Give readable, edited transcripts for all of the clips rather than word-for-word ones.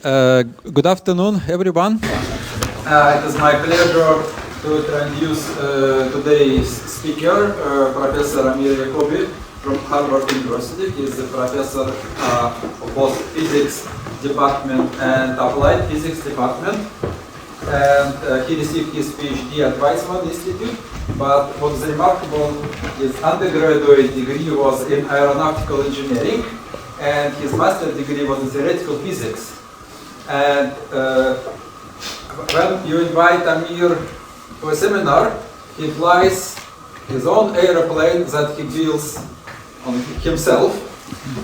Good afternoon, everyone. It is my pleasure to introduce today's speaker, Professor Amir Yacobi from Harvard University. He is a professor of both physics department and applied physics department. And he received his PhD at Weizmann Institute. But what is remarkable, his undergraduate degree was in aeronautical engineering, and his master's degree was in theoretical physics. And when you invite Amir to a seminar, he flies his own airplane that he builds on himself.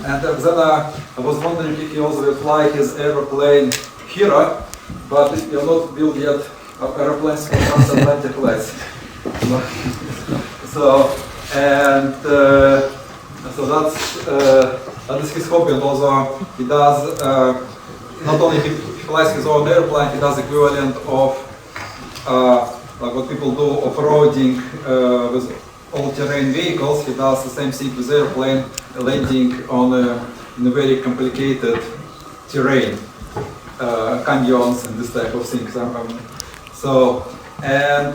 And then I was wondering if he also will fly his airplane Hira, but he will not build yet airplanes for transatlantic flights. So that is his hobby, and also he does not only he flies his own airplane, he does equivalent of like what people do off-roading with all-terrain vehicles. He does the same thing with airplane, landing in a very complicated terrain, canyons and this type of things. And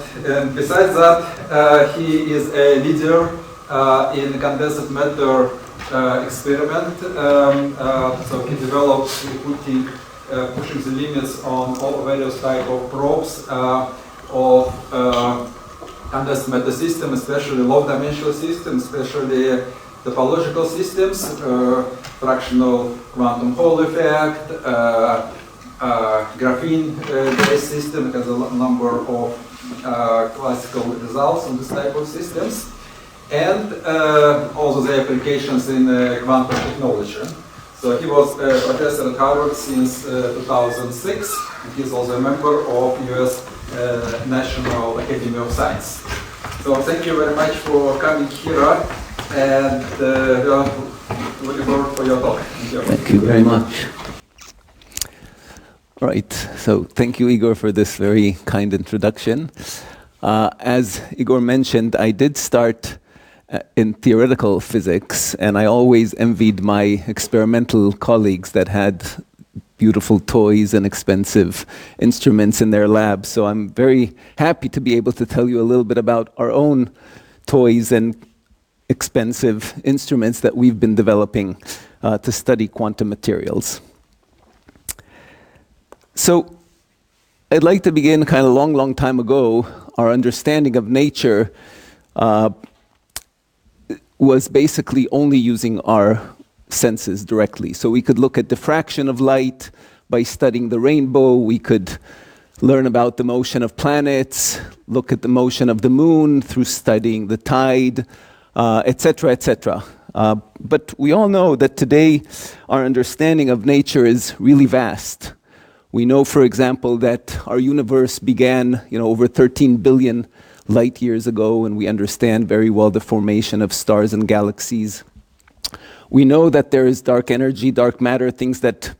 besides that, he is a leader in condensed matter experiment. So he developed pushing the limits on all various type of probes of condensed matter systems, especially low-dimensional systems, especially topological systems, fractional quantum Hall effect, graphene-based system has a number of classical results on this type of systems, and also the applications in quantum technology. So he was a professor at Harvard since 2006, and he's also a member of US National Academy of Science. So thank you very much for coming here, and we are looking forward for your talk. Thank you. Thank you very much. Right, so thank you, Igor, for this very kind introduction. As Igor mentioned, I did start in theoretical physics, and I always envied my experimental colleagues that had beautiful toys and expensive instruments in their labs. So I'm very happy to be able to tell you a little bit about our own toys and expensive instruments that we've been developing to study quantum materials. So I'd like to begin kind of a long time ago. Our understanding of nature was basically only using our senses directly. So we could look at diffraction of light by studying the rainbow. We could learn about the motion of planets, look at the motion of the moon through studying the tide, etc., etc. But we all know that today our understanding of nature is really vast. We know, for example, that our universe began, over 13 billion light years ago, and we understand very well the formation of stars and galaxies. We know that there is dark energy, dark matter, things that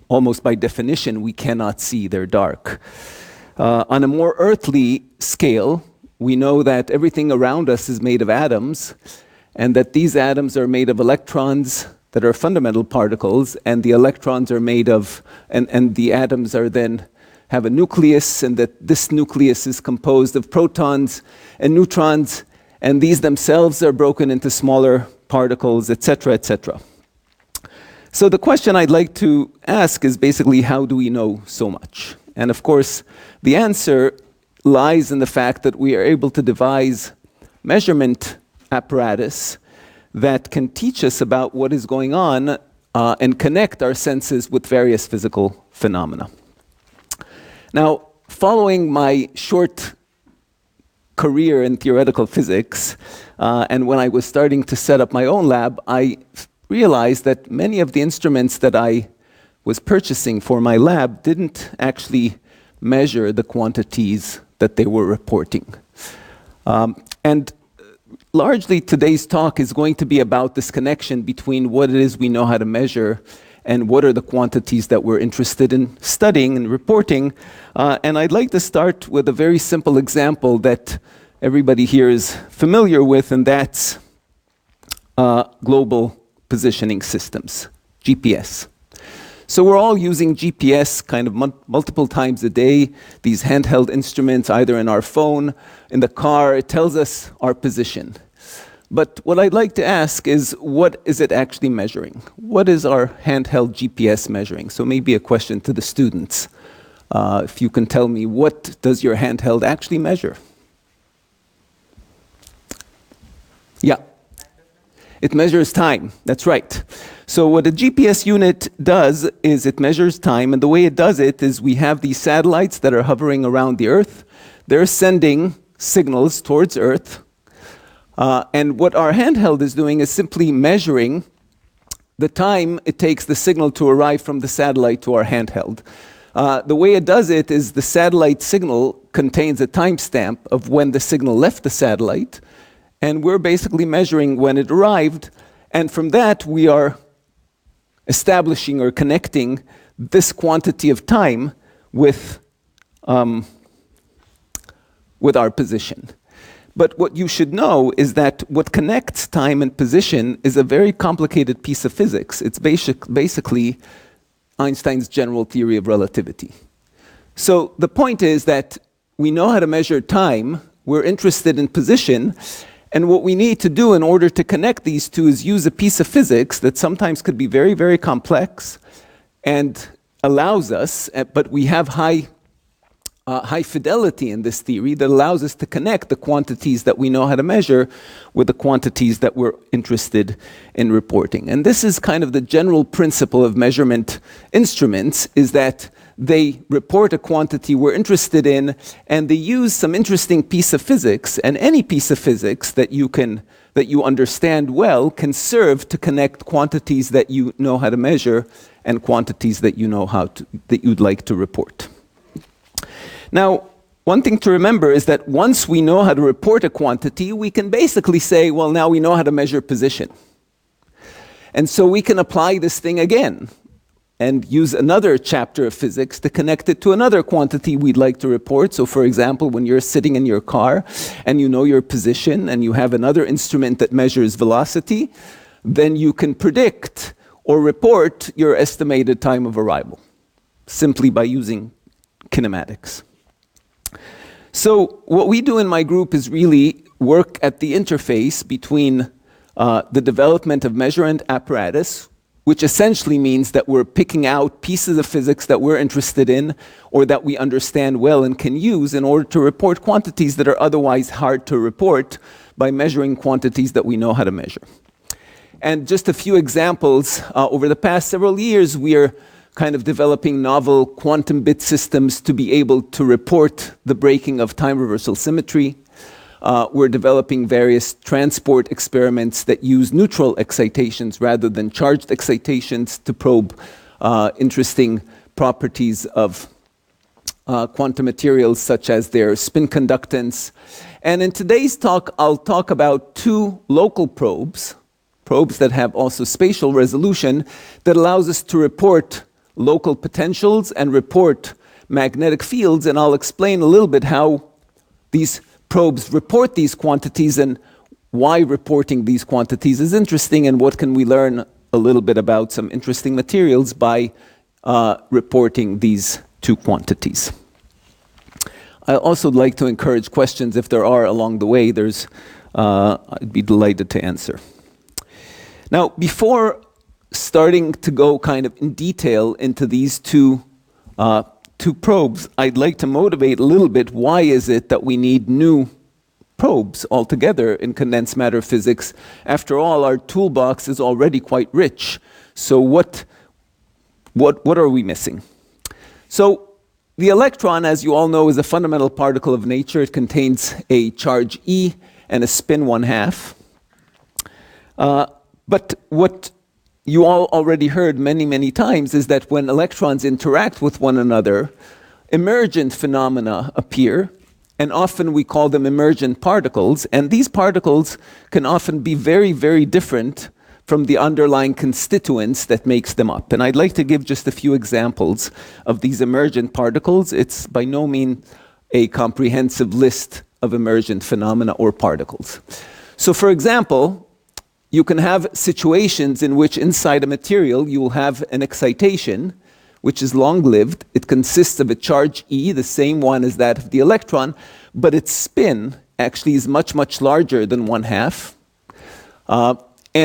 almost by definition we cannot see, they're dark. On a more earthly scale, we know that everything around us is made of atoms, and that these atoms are made of electrons that are fundamental particles, and the electrons are made of, and the atoms are then have a nucleus, and that this nucleus is composed of protons and neutrons, and these themselves are broken into smaller particles, etc., etc. So the question I'd like to ask is basically, how do we know so much? And of course, the answer lies in the fact that we are able to devise measurement apparatus that can teach us about what is going on and connect our senses with various physical phenomena. Now, following my short career in theoretical physics, and when I was starting to set up my own lab, I realized that many of the instruments that I was purchasing for my lab didn't actually measure the quantities that they were reporting. And largely today's talk is going to be about this connection between what it is we know how to measure and what are the quantities that we're interested in studying and reporting. And I'd like to start with a very simple example that everybody here is familiar with, and that's global positioning systems, GPS. So we're all using GPS kind of multiple times a day, these handheld instruments, either in our phone, in the car. It tells us our position. But what I'd like to ask is, what is it actually measuring? What is our handheld GPS measuring? So maybe a question to the students. If you can tell me, what does your handheld actually measure? Yeah. It measures time, that's right. So what a GPS unit does is it measures time, and the way it does it is we have these satellites that are hovering around the Earth. They're sending signals towards Earth. And what our handheld is doing is simply measuring the time it takes the signal to arrive from the satellite to our handheld. The way it does it is the satellite signal contains a timestamp of when the signal left the satellite, and we're basically measuring when it arrived, and from that we are establishing or connecting this quantity of time with our position. But what you should know is that what connects time and position is a very complicated piece of physics. It's basically Einstein's general theory of relativity. So the point is that we know how to measure time, we're interested in position, and what we need to do in order to connect these two is use a piece of physics that sometimes could be very, very complex and allows us, but we have high fidelity in this theory that allows us to connect the quantities that we know how to measure with the quantities that we're interested in reporting. And this is kind of the general principle of measurement instruments, is that they report a quantity we're interested in, and they use some interesting piece of physics, and any piece of physics that you understand well can serve to connect quantities that you know how to measure and quantities that that you'd like to report. Now, one thing to remember is that once we know how to report a quantity, we can basically say, well, now we know how to measure position. And so we can apply this thing again and use another chapter of physics to connect it to another quantity we'd like to report. So for example, when you're sitting in your car and you know your position and you have another instrument that measures velocity, then you can predict or report your estimated time of arrival simply by using kinematics. So what we do in my group is really work at the interface between the development of measurement apparatus, which essentially means that we're picking out pieces of physics that we're interested in or that we understand well and can use in order to report quantities that are otherwise hard to report by measuring quantities that we know how to measure. And just a few examples, over the past several years, we are kind of developing novel quantum bit systems to be able to report the breaking of time reversal symmetry. We're developing various transport experiments that use neutral excitations rather than charged excitations to probe interesting properties of quantum materials, such as their spin conductance. And in today's talk, I'll talk about two local probes that have also spatial resolution that allows us to report local potentials and report magnetic fields, and I'll explain a little bit how these probes report these quantities and why reporting these quantities is interesting, and what can we learn a little bit about some interesting materials by reporting these two quantities. I also like to encourage questions if there are along the way. I'd be delighted to answer. Now, before starting to go kind of in detail into these two probes, I'd like to motivate a little bit why is it that we need new probes altogether in condensed matter physics. After all, our toolbox is already quite rich. So what are we missing? So the electron, as you all know, is a fundamental particle of nature. It contains a charge E and a spin 1/2. But what you all already heard many, many times is that when electrons interact with one another, emergent phenomena appear, and often we call them emergent particles, and these particles can often be very, very different from the underlying constituents that makes them up. And I'd like to give just a few examples of these emergent particles. It's by no means a comprehensive list of emergent phenomena or particles. So for example, you can have situations in which inside a material you will have an excitation which is long-lived. It consists of a charge E, the same one as that of the electron, but its spin actually is much, much larger than 1/2.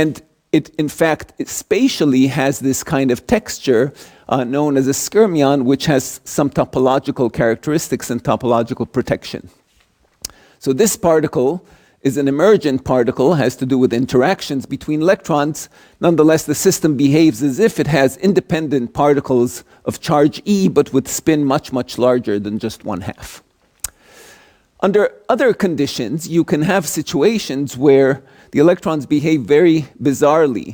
And it, in fact, spatially has this kind of texture known as a skyrmion, which has some topological characteristics and topological protection. So this particle is an emergent particle, has to do with interactions between electrons. Nonetheless, the system behaves as if it has independent particles of charge E, but with spin much, much larger than just 1/2. Under other conditions, you can have situations where the electrons behave very bizarrely.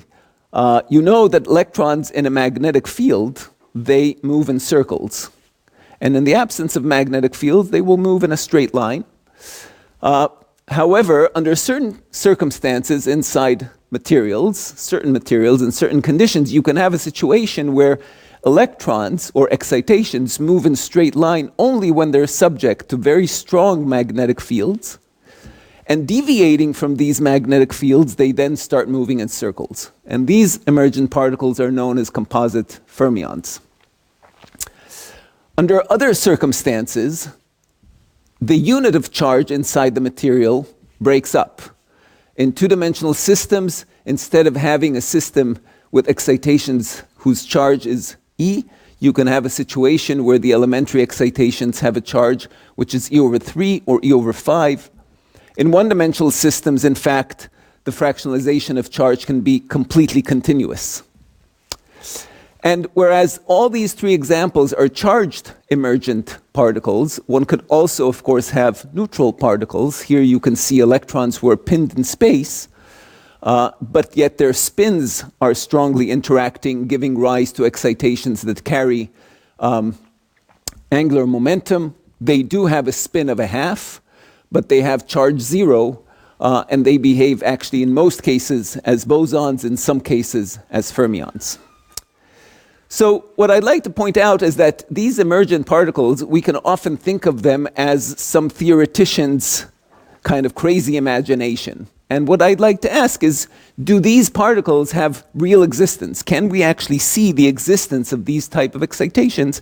You know that electrons in a magnetic field, they move in circles. And in the absence of magnetic fields, they will move in a straight line. However, under certain circumstances inside materials, in certain conditions, you can have a situation where electrons or excitations move in straight line only when they're subject to very strong magnetic fields. And deviating from these magnetic fields, they then start moving in circles. And these emergent particles are known as composite fermions. Under other circumstances, the unit of charge inside the material breaks up. In two-dimensional systems, instead of having a system with excitations whose charge is E, you can have a situation where the elementary excitations have a charge which is E/3 or E/5. In one-dimensional systems, in fact, the fractionalization of charge can be completely continuous. And whereas all these three examples are charged emergent particles, one could also, of course, have neutral particles. Here you can see electrons who are pinned in space, but yet their spins are strongly interacting, giving rise to excitations that carry angular momentum. They do have a spin of 1/2, but they have charge 0, and they behave actually in most cases as bosons, in some cases as fermions. So what I'd like to point out is that these emergent particles, we can often think of them as some theoretician's kind of crazy imagination. And what I'd like to ask is, do these particles have real existence? Can we actually see the existence of these type of excitations?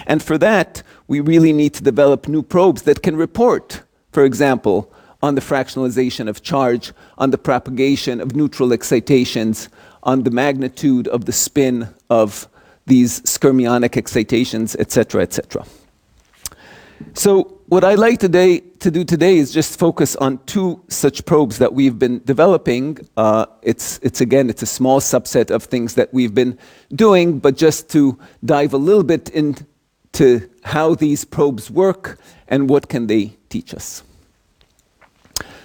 And for that, we really need to develop new probes that can report, for example, on the fractionalization of charge, on the propagation of neutral excitations, on the magnitude of the spin of these skyrmionic excitations, etc., etc. So what I'd like to do today is just focus on two such probes that we've been developing. It's a small subset of things that we've been doing, but just to dive a little bit into how these probes work and what can they teach us.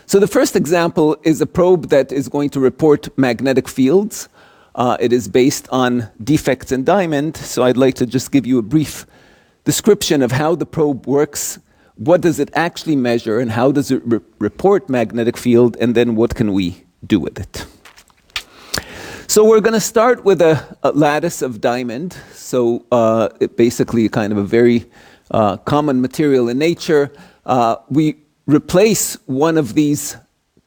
So the first example is a probe that is going to report magnetic fields. It is based on defects in diamond, so I'd like to just give you a brief description of how the probe works, what does it actually measure, and how does it report magnetic field, and then what can we do with it. So we're going to start with a lattice of diamond, so it basically kind of a very common material in nature. We replace one of these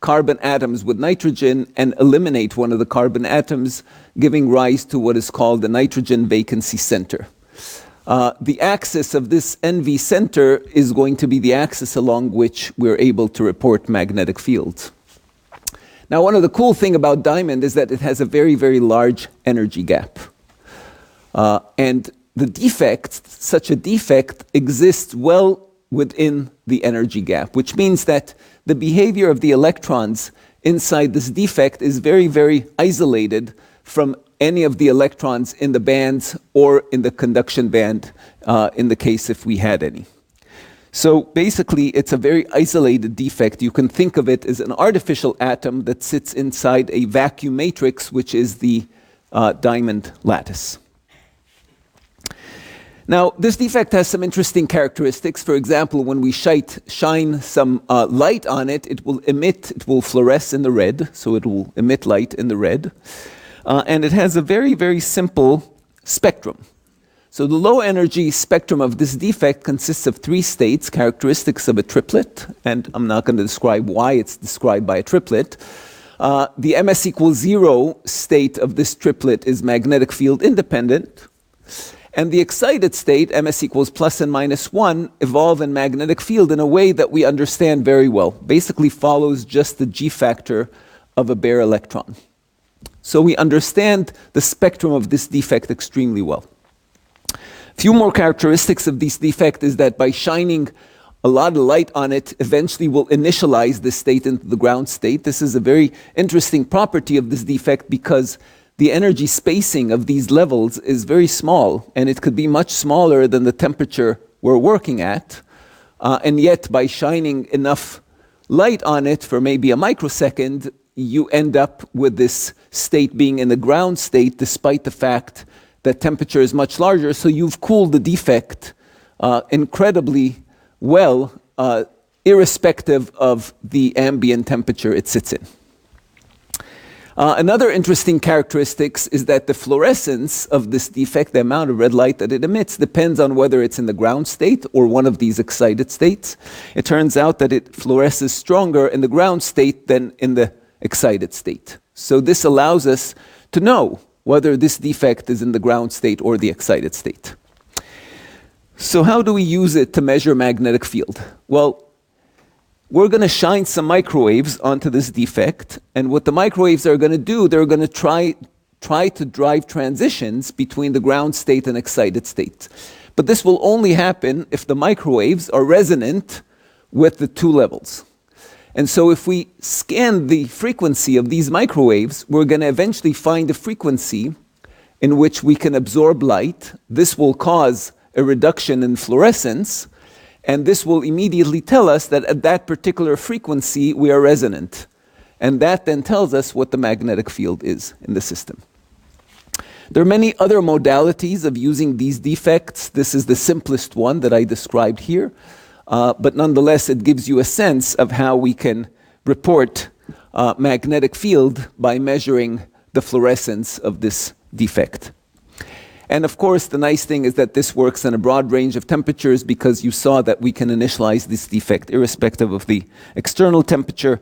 carbon atoms with nitrogen and eliminate one of the carbon atoms, giving rise to what is called the nitrogen vacancy center. The axis of this NV center is going to be the axis along which we're able to report magnetic fields. Now, one of the cool things about diamond is that it has a very, very large energy gap. And the defect, such a defect, exists well within the energy gap, which means that the behavior of the electrons inside this defect is very, very isolated from any of the electrons in the bands or in the conduction band, in the case if we had any. So basically, it's a very isolated defect. You can think of it as an artificial atom that sits inside a vacuum matrix, which is the diamond lattice. Now, this defect has some interesting characteristics. For example, when we shine some light on it, it will fluoresce in the red, so it will emit light in the red. And it has a very, very simple spectrum. So the low energy spectrum of this defect consists of 3 states, characteristics of a triplet, and I'm not going to describe why it's described by a triplet. The ms equals 0 state of this triplet is magnetic field independent. And the excited state, ms equals plus and minus 1, evolve in magnetic field in a way that we understand very well. Basically follows just the G factor of a bare electron. So we understand the spectrum of this defect extremely well. Few more characteristics of this defect is that by shining a lot of light on it, eventually will initialize this state into the ground state. This is a very interesting property of this defect because the energy spacing of these levels is very small, and it could be much smaller than the temperature we're working at. And yet, by shining enough light on it for maybe a microsecond, you end up with this state being in the ground state, despite the fact that temperature is much larger. So you've cooled the defect incredibly well, irrespective of the ambient temperature it sits in. Another interesting characteristic is that the fluorescence of this defect, the amount of red light that it emits, depends on whether it's in the ground state or one of these excited states. It turns out that it fluoresces stronger in the ground state than in the excited state. So this allows us to know whether this defect is in the ground state or the excited state. So how do we use it to measure magnetic field? Well, we're going to shine some microwaves onto this defect, and what the microwaves are going to do, they're going to try to drive transitions between the ground state and excited state. But this will only happen if the microwaves are resonant with the two levels. And so if we scan the frequency of these microwaves, we're going to eventually find a frequency in which we can absorb light. This will cause a reduction in fluorescence, and this will immediately tell us that at that particular frequency we are resonant. And that then tells us what the magnetic field is in the system. There are many other modalities of using these defects. This is the simplest one that I described here. But nonetheless, it gives you a sense of how we can report magnetic field by measuring the fluorescence of this defect. And of course, the nice thing is that this works in a broad range of temperatures because you saw that we can initialize this defect irrespective of the external temperature.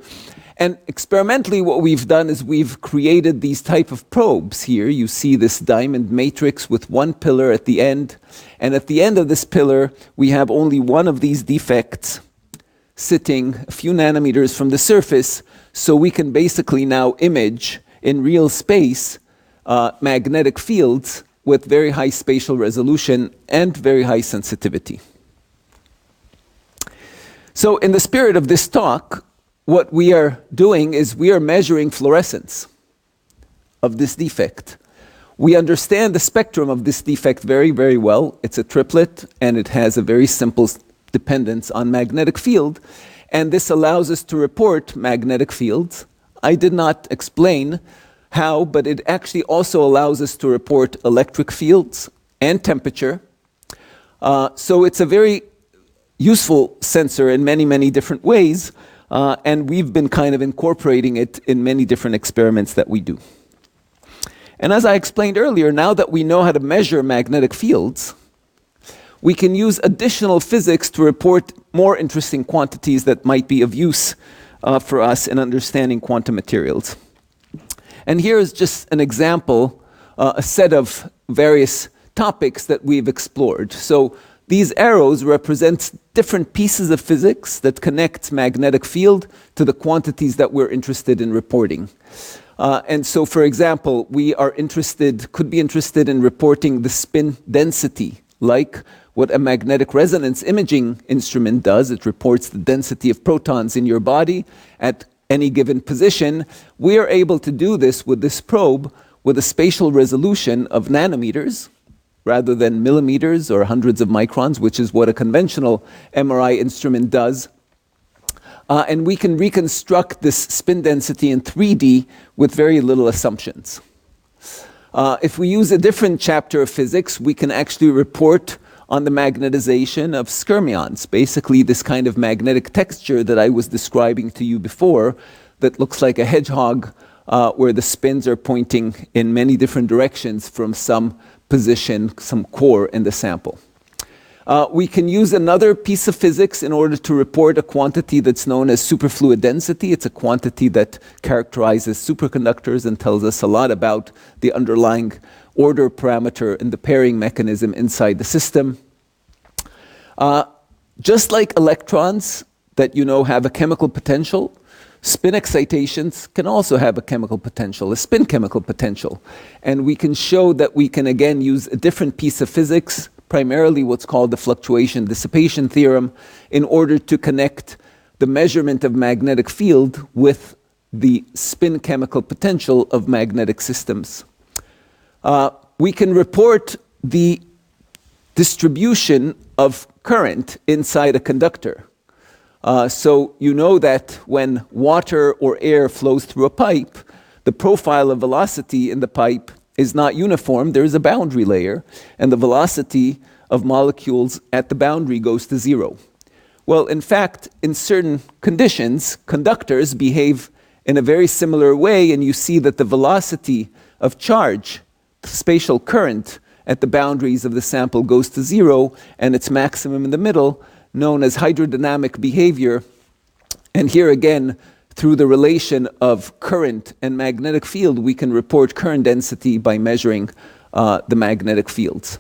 And experimentally, what we've done is we've created these type of probes here. You see this diamond matrix with one pillar at the end. And at the end of this pillar, we have only one of these defects sitting a few nanometers from the surface. So we can basically now image in real space magnetic fields with very high spatial resolution and very high sensitivity. So in the spirit of this talk, what we are doing is we are measuring fluorescence of this defect. We understand the spectrum of this defect very, very well. It's a triplet, and it has a very simple dependence on magnetic field, and this allows us to report magnetic fields. I did not explain how, but it actually also allows us to report electric fields and temperature. So it's a very useful sensor in many, many different ways, and we've been kind of incorporating it in many different experiments that we do. And as I explained earlier, now that we know how to measure magnetic fields, we can use additional physics to report more interesting quantities that might be of use for us in understanding quantum materials. And here is just an example, a set of various topics that we've explored. So these arrows represent different pieces of physics that connect magnetic field to the quantities that we're interested in reporting. And so, for example, we are could be interested in reporting the spin density, like what a magnetic resonance imaging instrument does. It reports the density of protons in your body at any given position. We are able to do this with this probe with a spatial resolution of nanometers rather than millimeters or hundreds of microns, which is what a conventional MRI instrument does. And we can reconstruct this spin density in 3D with very little assumptions. If we use a different chapter of physics, we can actually report on the magnetization of skyrmions, basically this kind of magnetic texture that I was describing to you before that looks like a hedgehog where the spins are pointing in many different directions from some position, some core in the sample. We can use another piece of physics in order to report a quantity that's known as superfluid density. It's a quantity that characterizes superconductors and tells us a lot about the underlying order parameter and the pairing mechanism inside the system. Just like electrons that you know have a chemical potential, spin excitations can also have a chemical potential, a spin chemical potential. And we can show that we can again use a different piece of physics, primarily what's called the fluctuation dissipation theorem, in order to connect the measurement of magnetic field with the spin chemical potential of magnetic systems. We can report the distribution of current inside a conductor. So you know that when water or air flows through a pipe, the profile of velocity in the pipe is not uniform. There is a boundary layer, and the velocity of molecules at the boundary goes to zero. Well, in fact, in certain conditions, conductors behave in a very similar way, and you see that the velocity of charge, the spatial current at the boundaries of the sample goes to zero, and its maximum in the middle, known as hydrodynamic behavior. And here again, through the relation of current and magnetic field, we can report current density by measuring the magnetic fields.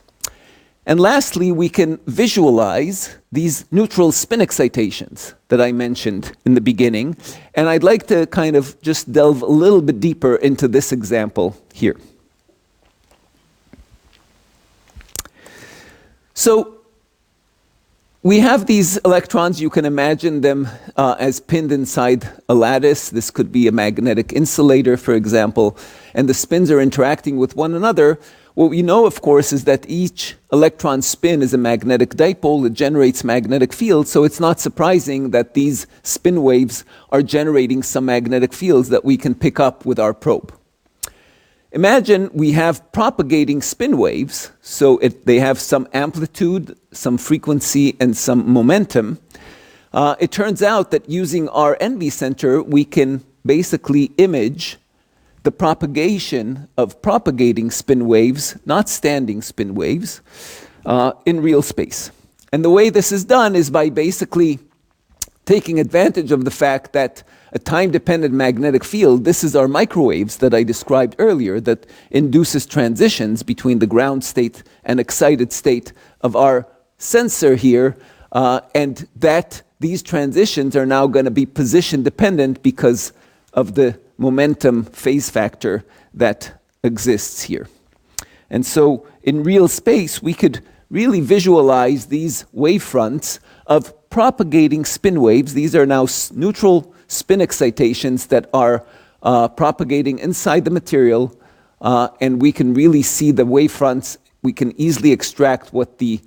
And lastly, we can visualize these neutral spin excitations that I mentioned in the beginning. And I'd like to kind of just delve a little bit deeper into this example here. So we have these electrons. You can imagine them as pinned inside a lattice. This could be a magnetic insulator, for example, and the spins are interacting with one another. What we know, of course, is that each electron spin is a magnetic dipole. It generates magnetic fields, so it's not surprising that these spin waves are generating some magnetic fields that we can pick up with our probe. Imagine we have propagating spin waves, so they have some amplitude, some frequency, and some momentum. It turns out that using our NV center, we can basically image the propagation of propagating spin waves, not standing spin waves, in real space. And the way this is done is by basically taking advantage of the fact that a time-dependent magnetic field, this is our microwaves that I described earlier, that induces transitions between the ground state and excited state of our sensor here, and that these transitions are now going to be position dependent because of the momentum phase factor that exists here. And so in real space, we could really visualize these wavefronts of propagating spin waves. These are now neutral spin excitations that are propagating inside the material, and we can really see the wavefronts. We can easily extract what the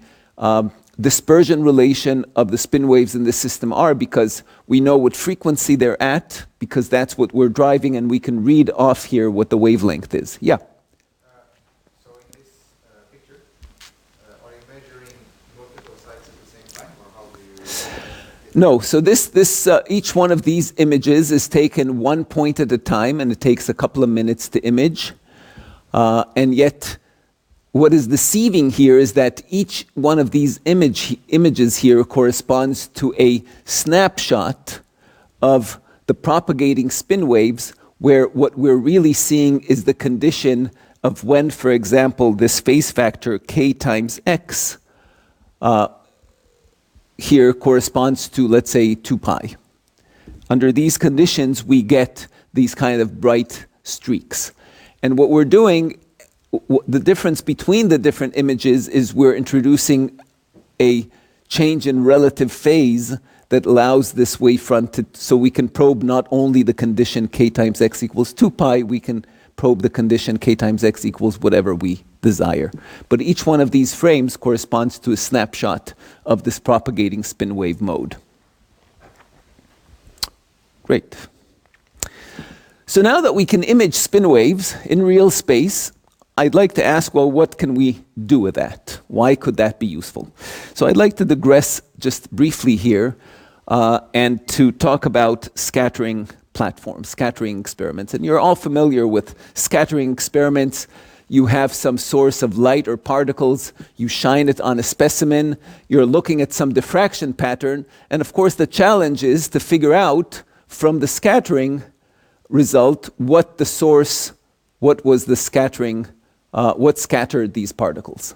dispersion relation of the spin waves in the system are, because we know what frequency they're at, because that's what we're driving, and we can read off here what the wavelength is. Yeah? So in this picture, are you measuring multiple sites at the same time, or how do you... No, so each one of these images is taken one point at a time, and it takes a couple of minutes to image. And yet, what is deceiving here is that each one of these images here corresponds to a snapshot of the propagating spin waves, where what we're really seeing is the condition of when, for example, this phase factor k times x here corresponds to, let's say, 2 pi. Under these conditions, we get these kind of bright streaks. And what we're doing, the difference between the different images is we're introducing a change in relative phase that allows this wavefront to, so we can probe not only the condition k times x equals 2 pi, we can probe the condition k times x equals whatever we desire. But each one of these frames corresponds to a snapshot of this propagating spin wave mode. Great. So now that we can image spin waves in real space, I'd like to ask, well, what can we do with that? Why could that be useful? So I'd like to digress just briefly here and to talk about scattering platforms, scattering experiments. And you're all familiar with scattering experiments. you have some source of light or particles, you shine it on a specimen, you're looking at some diffraction pattern, and of course the challenge is to figure out from the scattering result what the source, what was the scattering, what scattered these particles.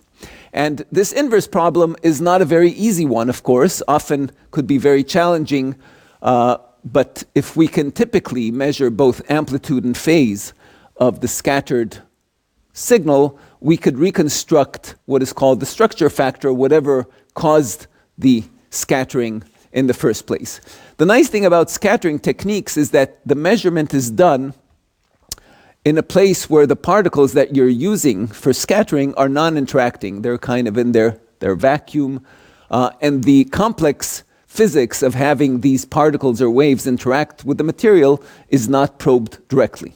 And this inverse problem is not a very easy one, of course, often could be very challenging, but if we can typically measure both amplitude and phase of the scattered signal, we could reconstruct what is called the structure factor, whatever caused the scattering in the first place. The nice thing about scattering techniques is that the measurement is done in a place where the particles that you're using for scattering are non-interacting. They're kind of in their vacuum, and the complex physics of having these particles or waves interact with the material is not probed directly.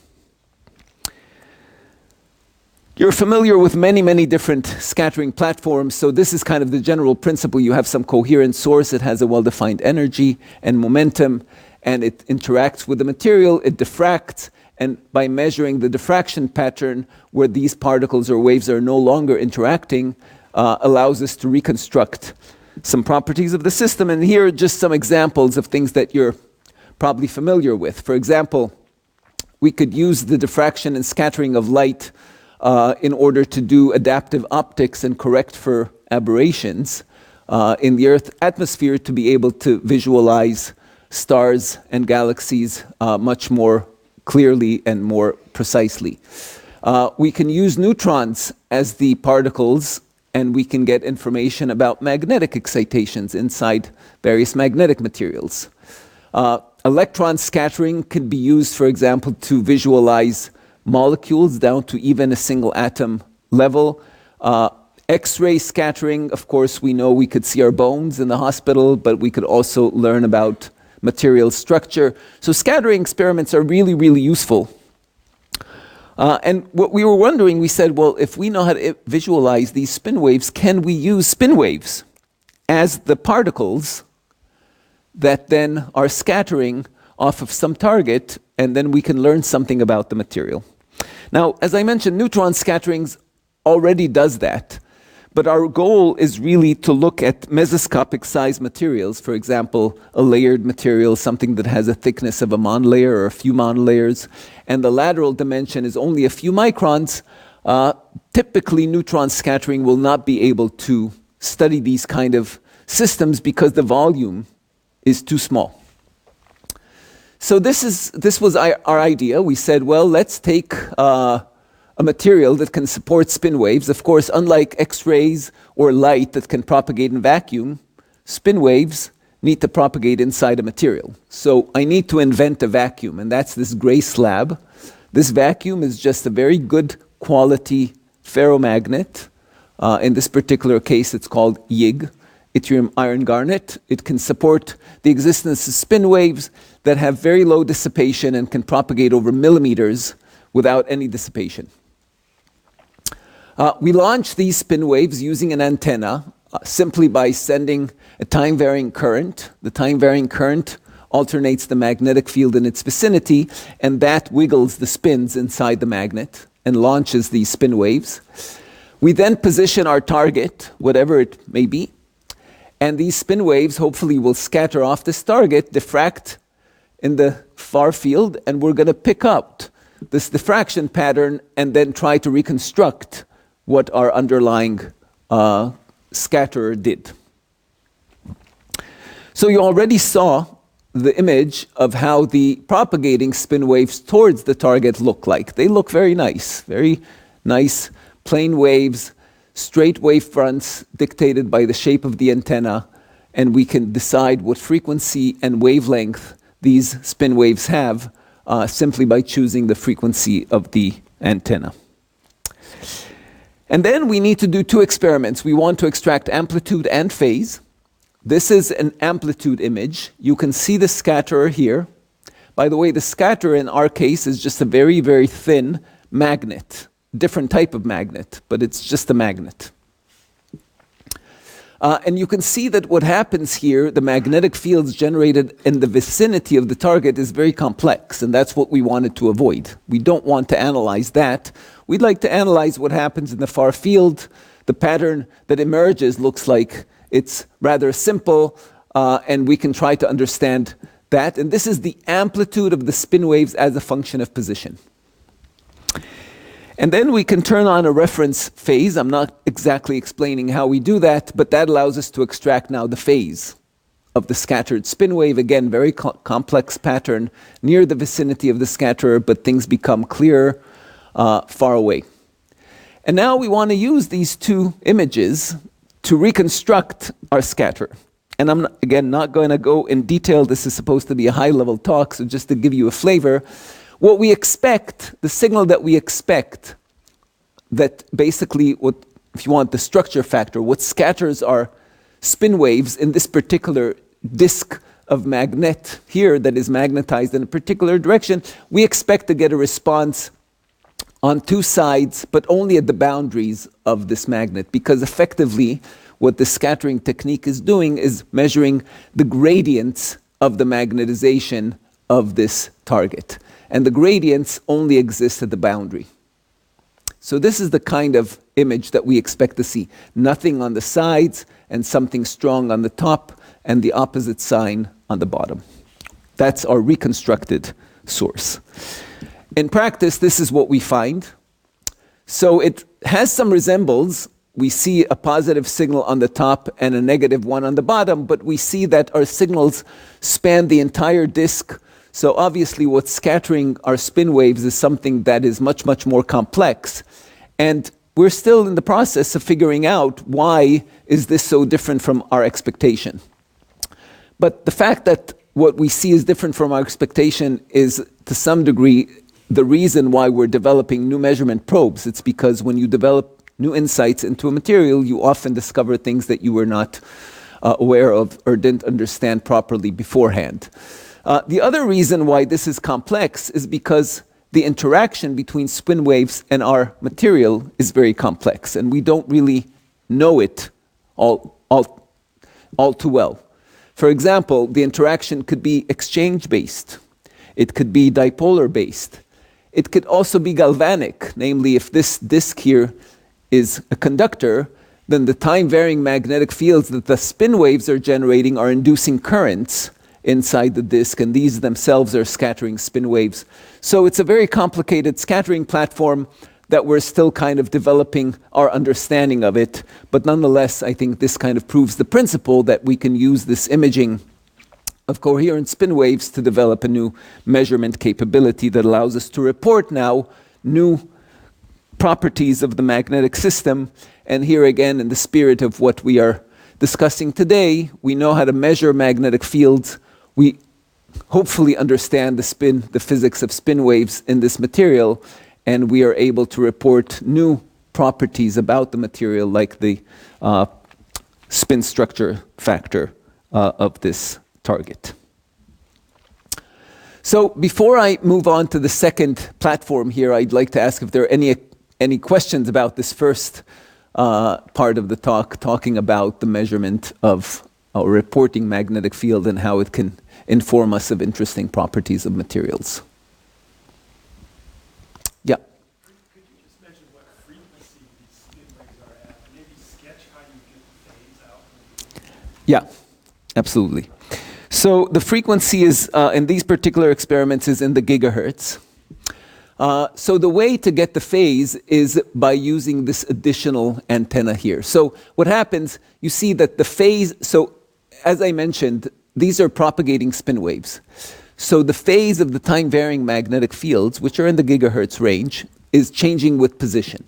You're familiar with many, many different scattering platforms, so this is kind of the general principle. You have some coherent source, it has a well-defined energy and momentum, and it interacts with the material, it diffracts, and by measuring the diffraction pattern where these particles or waves are no longer interacting, allows us to reconstruct some properties of the system. And here are just some examples of things that you're probably familiar with. For example, we could use the diffraction and scattering of light in order to do adaptive optics and correct for aberrations in the Earth's atmosphere to be able to visualize stars and galaxies much more clearly and more precisely. We can use neutrons as the particles, and we can get information about magnetic excitations inside various magnetic materials. Electron scattering can be used, for example, to visualize molecules down to even a single atom level. X-ray scattering, of course, we know we could see our bones in the hospital, but we could also learn about material structure. So scattering experiments are really, really useful. And what we were wondering, we said, well, if we know how to visualize these spin waves, can we use spin waves as the particles that then are scattering off of some target, and then we can learn something about the material. Now, as I mentioned, neutron scattering already does that, but our goal is really to look at mesoscopic size materials, for example, a layered material, something that has a thickness of a monolayer or a few monolayers, and the lateral dimension is only a few microns. Typically, neutron scattering will not be able to study these kind of systems because the volume is too small. So this was our idea. We said, well, let's take a material that can support spin waves. Of course, unlike X-rays or light that can propagate in vacuum, spin waves need to propagate inside a material. So I need to invent a vacuum, and that's this gray slab. This vacuum is just a very good quality ferromagnet. In this particular case, it's called YIG, yttrium iron garnet. It can support the existence of spin waves that have very low dissipation and can propagate over millimeters without any dissipation. We launch these spin waves using an antenna simply by sending a time-varying current. The time-varying current alternates the magnetic field in its vicinity, and that wiggles the spins inside the magnet and launches these spin waves. We then position our target, whatever it may be, and these spin waves hopefully will scatter off this target, diffract in the far field, and we're going to pick up this diffraction pattern and then try to reconstruct what our underlying scatterer did. So you already saw the image of how the propagating spin waves towards the target look like. They look very nice plane waves, straight wave fronts dictated by the shape of the antenna, and we can decide what frequency and wavelength these spin waves have simply by choosing the frequency of the antenna. And then we need to do two experiments. We want to extract amplitude and phase. This is an amplitude image. You can see the scatterer here. By the way, the scatterer in our case is just a very, very thin magnet. Different type of magnet, but it's just a magnet. And you can see that what happens here, the magnetic fields generated in the vicinity of the target is very complex, and that's what we wanted to avoid. We don't want to analyze that. We'd like to analyze what happens in the far field. The pattern that emerges looks like it's rather simple, and we can try to understand that. And this is the amplitude of the spin waves as a function of position. And then we can turn on a reference phase. I'm not exactly explaining how we do that, but that allows us to extract now the phase of the scattered spin wave. Again, very complex pattern near the vicinity of the scatterer, but things become clearer far away. And now we want to use these two images to reconstruct our scatter. And I'm, again, not going to go in detail. This is supposed to be a high-level talk, so just to give you a flavor. What we expect, the signal that we expect, that basically, what, if you want the structure factor, what scatters are spin waves in this particular disk of magnet here that is magnetized in a particular direction, we expect to get a response on two sides, but only at the boundaries of this magnet, because effectively, what the scattering technique is doing is measuring the gradients of the magnetization of this target. And the gradients only exist at the boundary. So this is the kind of image that we expect to see. Nothing on the sides and something strong on the top and the opposite sign on the bottom. That's our reconstructed source. In practice, this is what we find. So it has some resemblance. We see a positive signal on the top and a negative one on the bottom, but we see that our signals span the entire disk. So obviously what's scattering our spin waves is something that is much, much more complex. And we're still in the process of figuring out why is this so different from our expectation. But the fact that what we see is different from our expectation is, to some degree, the reason why we're developing new measurement probes. It's because when you develop new insights into a material, you often discover things that you were not aware of or didn't understand properly beforehand. The other reason why this is complex is because the interaction between spin waves and our material is very complex, and we don't really know it all too well. For example, the interaction could be exchange-based. It could be dipolar-based. It could also be galvanic, namely if this disk here is a conductor, then the time-varying magnetic fields that the spin waves are generating are inducing currents inside the disk, and these themselves are scattering spin waves. So it's a very complicated scattering platform that we're still kind of developing our understanding of it. But nonetheless, I think this kind of proves the principle that we can use this imaging of coherent spin waves to develop a new measurement capability that allows us to report now new properties of the magnetic system. And here again, in the spirit of what we are discussing today, we know how to measure magnetic fields. We hopefully understand the physics of spin waves in this material, and we are able to report new properties about the material, like the spin structure factor of this target. So before I move on to the second platform here, I'd like to ask if there are any questions about this first part of the talk, talking about the measurement of or reporting magnetic field and how it can inform us of interesting properties of materials. Yeah. Could you just mention what frequency these spin waves are at? Maybe sketch how you get the phase out? Yeah, absolutely. So the frequency is, in these particular experiments, is in the gigahertz. So the way to get the phase is by using this additional antenna here. So what happens, you see that the phase, so as I mentioned, these are propagating spin waves. So the phase of the time-varying magnetic fields, which are in the gigahertz range, is changing with position.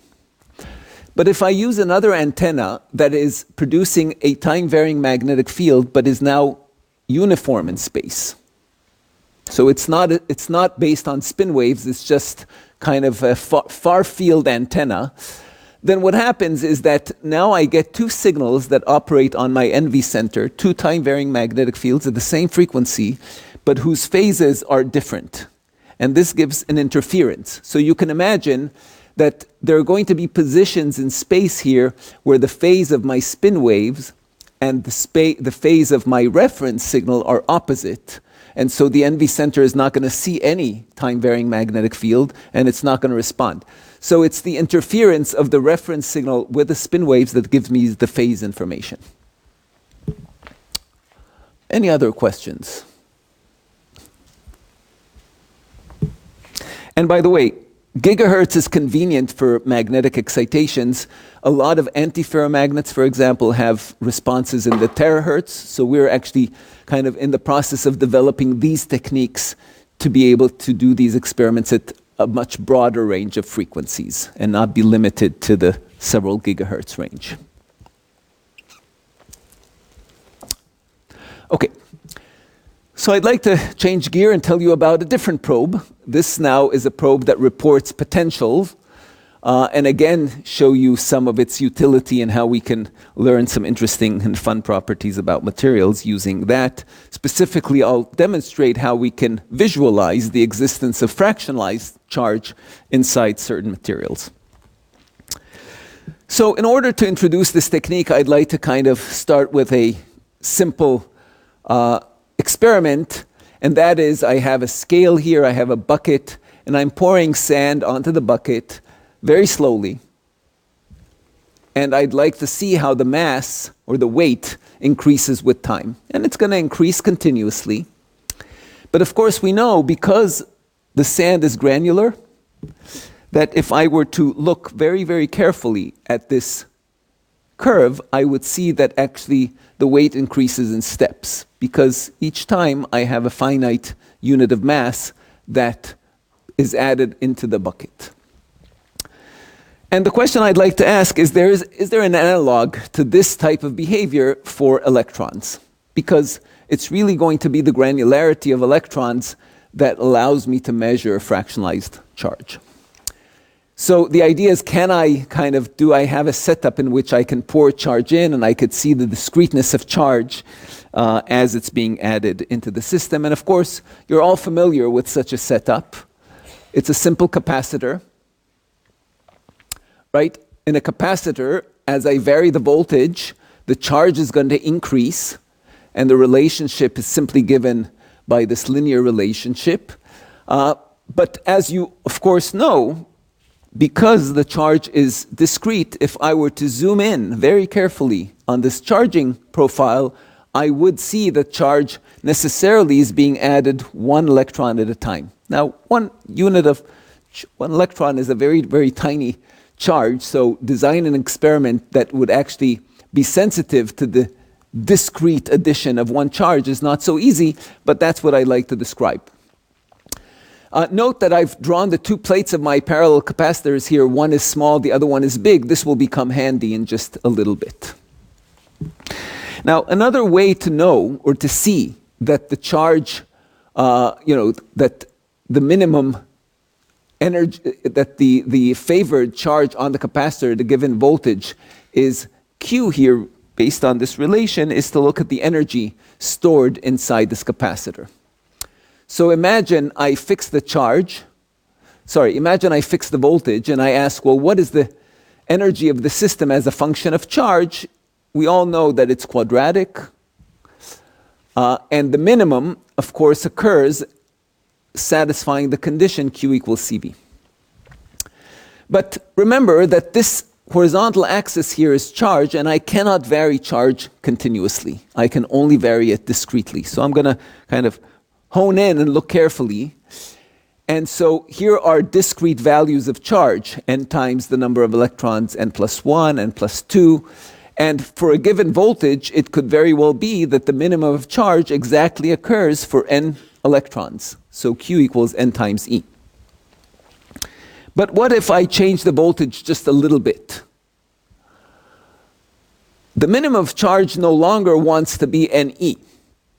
But if I use another antenna that is producing a time-varying magnetic field, but is now uniform in space, so it's not based on spin waves, it's just kind of a far field antenna, then what happens is that now I get two signals that operate on my NV center, two time-varying magnetic fields at the same frequency, but whose phases are different. And this gives an interference. So you can imagine that there are going to be positions in space here where the phase of my spin waves and the phase of my reference signal are opposite. And so the NV center is not going to see any time-varying magnetic field, and it's not going to respond. So it's the interference of the reference signal with the spin waves that gives me the phase information. Any other questions? And by the way, gigahertz is convenient for magnetic excitations. A lot of antiferromagnets, for example, have responses in the terahertz. So we're actually kind of in the process of developing these techniques to be able to do these experiments at a much broader range of frequencies and not be limited to the several gigahertz range. Okay. So I'd like to change gear and tell you about a different probe. This now is a probe that reports potential, and again show you some of its utility and how we can learn some interesting and fun properties about materials using that. Specifically, I'll demonstrate how we can visualize the existence of fractionalized charge inside certain materials. So in order to introduce this technique, I'd like to kind of start with a simple experiment, and that is I have a scale here, I have a bucket, and I'm pouring sand onto the bucket very slowly. And I'd like to see how the mass or the weight increases with time. And it's going to increase continuously. But of course we know, because the sand is granular, that if I were to look very, very carefully at this curve, I would see that actually the weight increases in steps, because each time I have a finite unit of mass that is added into the bucket. And the question I'd like to ask is there an analog to this type of behavior for electrons? Because it's really going to be the granularity of electrons that allows me to measure fractionalized charge. So the idea is, do I have a setup in which I can pour charge in and I could see the discreteness of charge as it's being added into the system? And of course, you're all familiar with such a setup. It's a simple capacitor, right? In a capacitor, as I vary the voltage, the charge is going to increase, and the relationship is simply given by this linear relationship. But as you, of course, know, because the charge is discrete, if I were to zoom in very carefully on this charging profile, I would see that charge necessarily is being added one electron at a time. Now, one electron is a very, very tiny charge, so design an experiment that would actually be sensitive to the discrete addition of one charge is not so easy, but that's what I like to describe. Note that I've drawn the two plates of my parallel capacitors here. One is small, the other one is big. This will become handy in just a little bit. Now, another way to know or to see that the charge, that the minimum energy, that the favored charge on the capacitor, the given voltage, is Q here, based on this relation, is to look at the energy stored inside this capacitor. So imagine I fix the voltage, and I ask, well, what is the energy of the system as a function of charge? We all know that it's quadratic, and the minimum, of course, occurs satisfying the condition Q equals CB. But remember that this horizontal axis here is charge, and I cannot vary charge continuously. I can only vary it discretely. So I'm going to kind of hone in and look carefully. And so here are discrete values of charge, n times the number of electrons, n plus 1, n plus 2. And for a given voltage, it could very well be that the minimum of charge exactly occurs for n electrons. So Q equals n times E. But what if I change the voltage just a little bit? The minimum of charge no longer wants to be NE,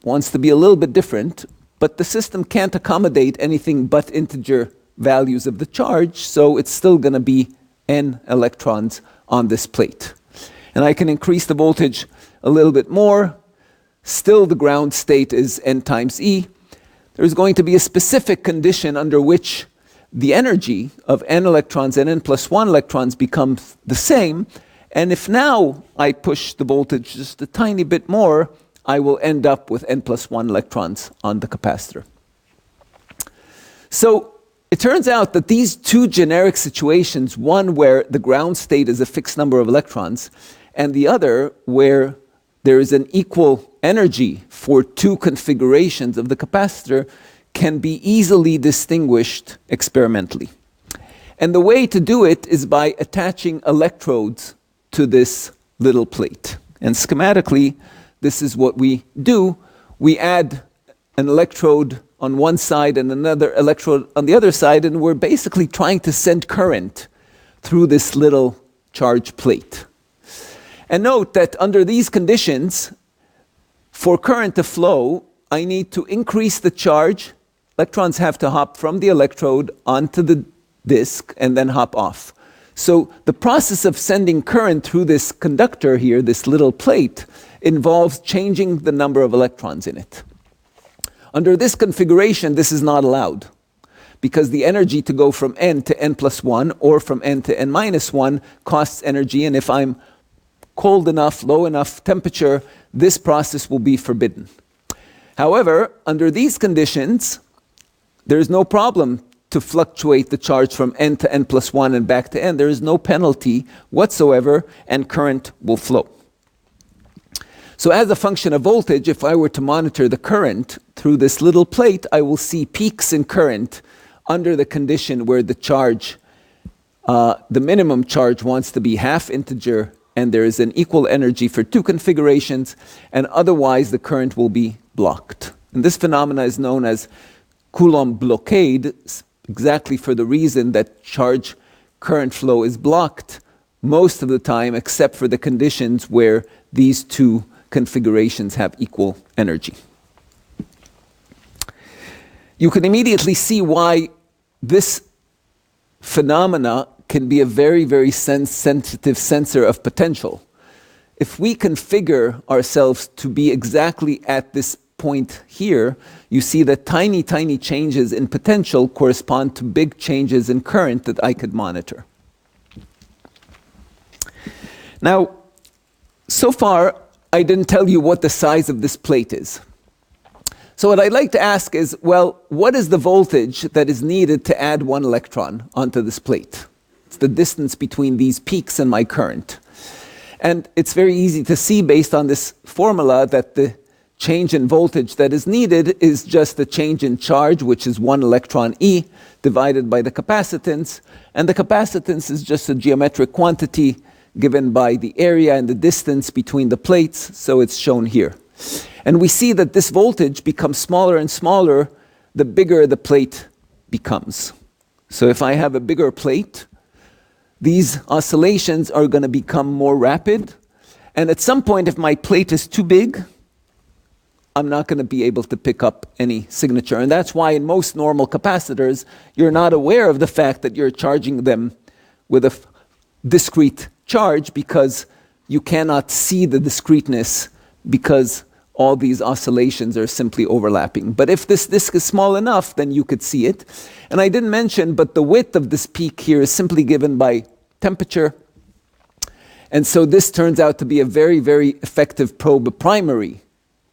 wants to be a little bit different, but the system can't accommodate anything but integer values of the charge, so it's still going to be n electrons on this plate. And I can increase the voltage a little bit more. Still, the ground state is n times E. There's going to be a specific condition under which the energy of n electrons and n plus 1 electrons becomes the same, And if now I push the voltage just a tiny bit more, I will end up with n+1 electrons on the capacitor. So it turns out that these two generic situations, one where the ground state is a fixed number of electrons, and the other where there is an equal energy for two configurations of the capacitor, can be easily distinguished experimentally. And the way to do it is by attaching electrodes to this little plate. And schematically, this is what we do. We add an electrode on one side and another electrode on the other side, and we're basically trying to send current through this little charge plate. And note that under these conditions, for current to flow, I need to increase the charge. Electrons have to hop from the electrode onto the disk and then hop off. So the process of sending current through this conductor here, this little plate, involves changing the number of electrons in it. Under this configuration, this is not allowed, because the energy to go from n to n+1 or from n to n-1 costs energy, and if I'm cold enough, low enough temperature, this process will be forbidden. However, under these conditions, there is no problem to fluctuate the charge from n to n+1 and back to n. There is no penalty whatsoever, and current will flow. So as a function of voltage, if I were to monitor the current through this little plate, I will see peaks in current under the condition where the charge, the minimum charge wants to be half integer, and there is an equal energy for two configurations, and otherwise the current will be blocked. And this phenomena is known as Coulomb blockade, exactly for the reason that charge current flow is blocked most of the time, except for the conditions where these two configurations have equal energy. You can immediately see why this phenomena can be a very, very sensitive sensor of potential. If we configure ourselves to be exactly at this point here, you see that tiny, tiny changes in potential correspond to big changes in current that I could monitor. Now, so far, I didn't tell you what the size of this plate is. So what I'd like to ask is, well, what is the voltage that is needed to add one electron onto this plate? It's the distance between these peaks and my current. And it's very easy to see based on this formula that the change in voltage that is needed is just the change in charge, which is 1 electron E, divided by the capacitance. And the capacitance is just a geometric quantity given by the area and the distance between the plates, so it's shown here. And we see that this voltage becomes smaller and smaller the bigger the plate becomes. So if I have a bigger plate, these oscillations are going to become more rapid, and at some point, if my plate is too big, I'm not going to be able to pick up any signature. And that's why in most normal capacitors, you're not aware of the fact that you're charging them with a discrete charge, because you cannot see the discreteness because all these oscillations are simply overlapping. But if this disk is small enough, then you could see it. And I didn't mention, but the width of this peak here is simply given by temperature. And so this turns out to be a very, very effective probe, a primary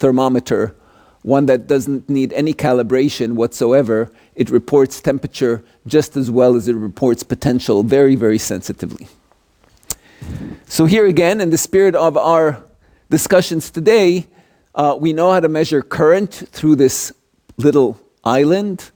thermometer, one that doesn't need any calibration whatsoever. It reports temperature just as well as it reports potential very, very sensitively. So here again, in the spirit of our discussions today, we know how to measure current through this little island.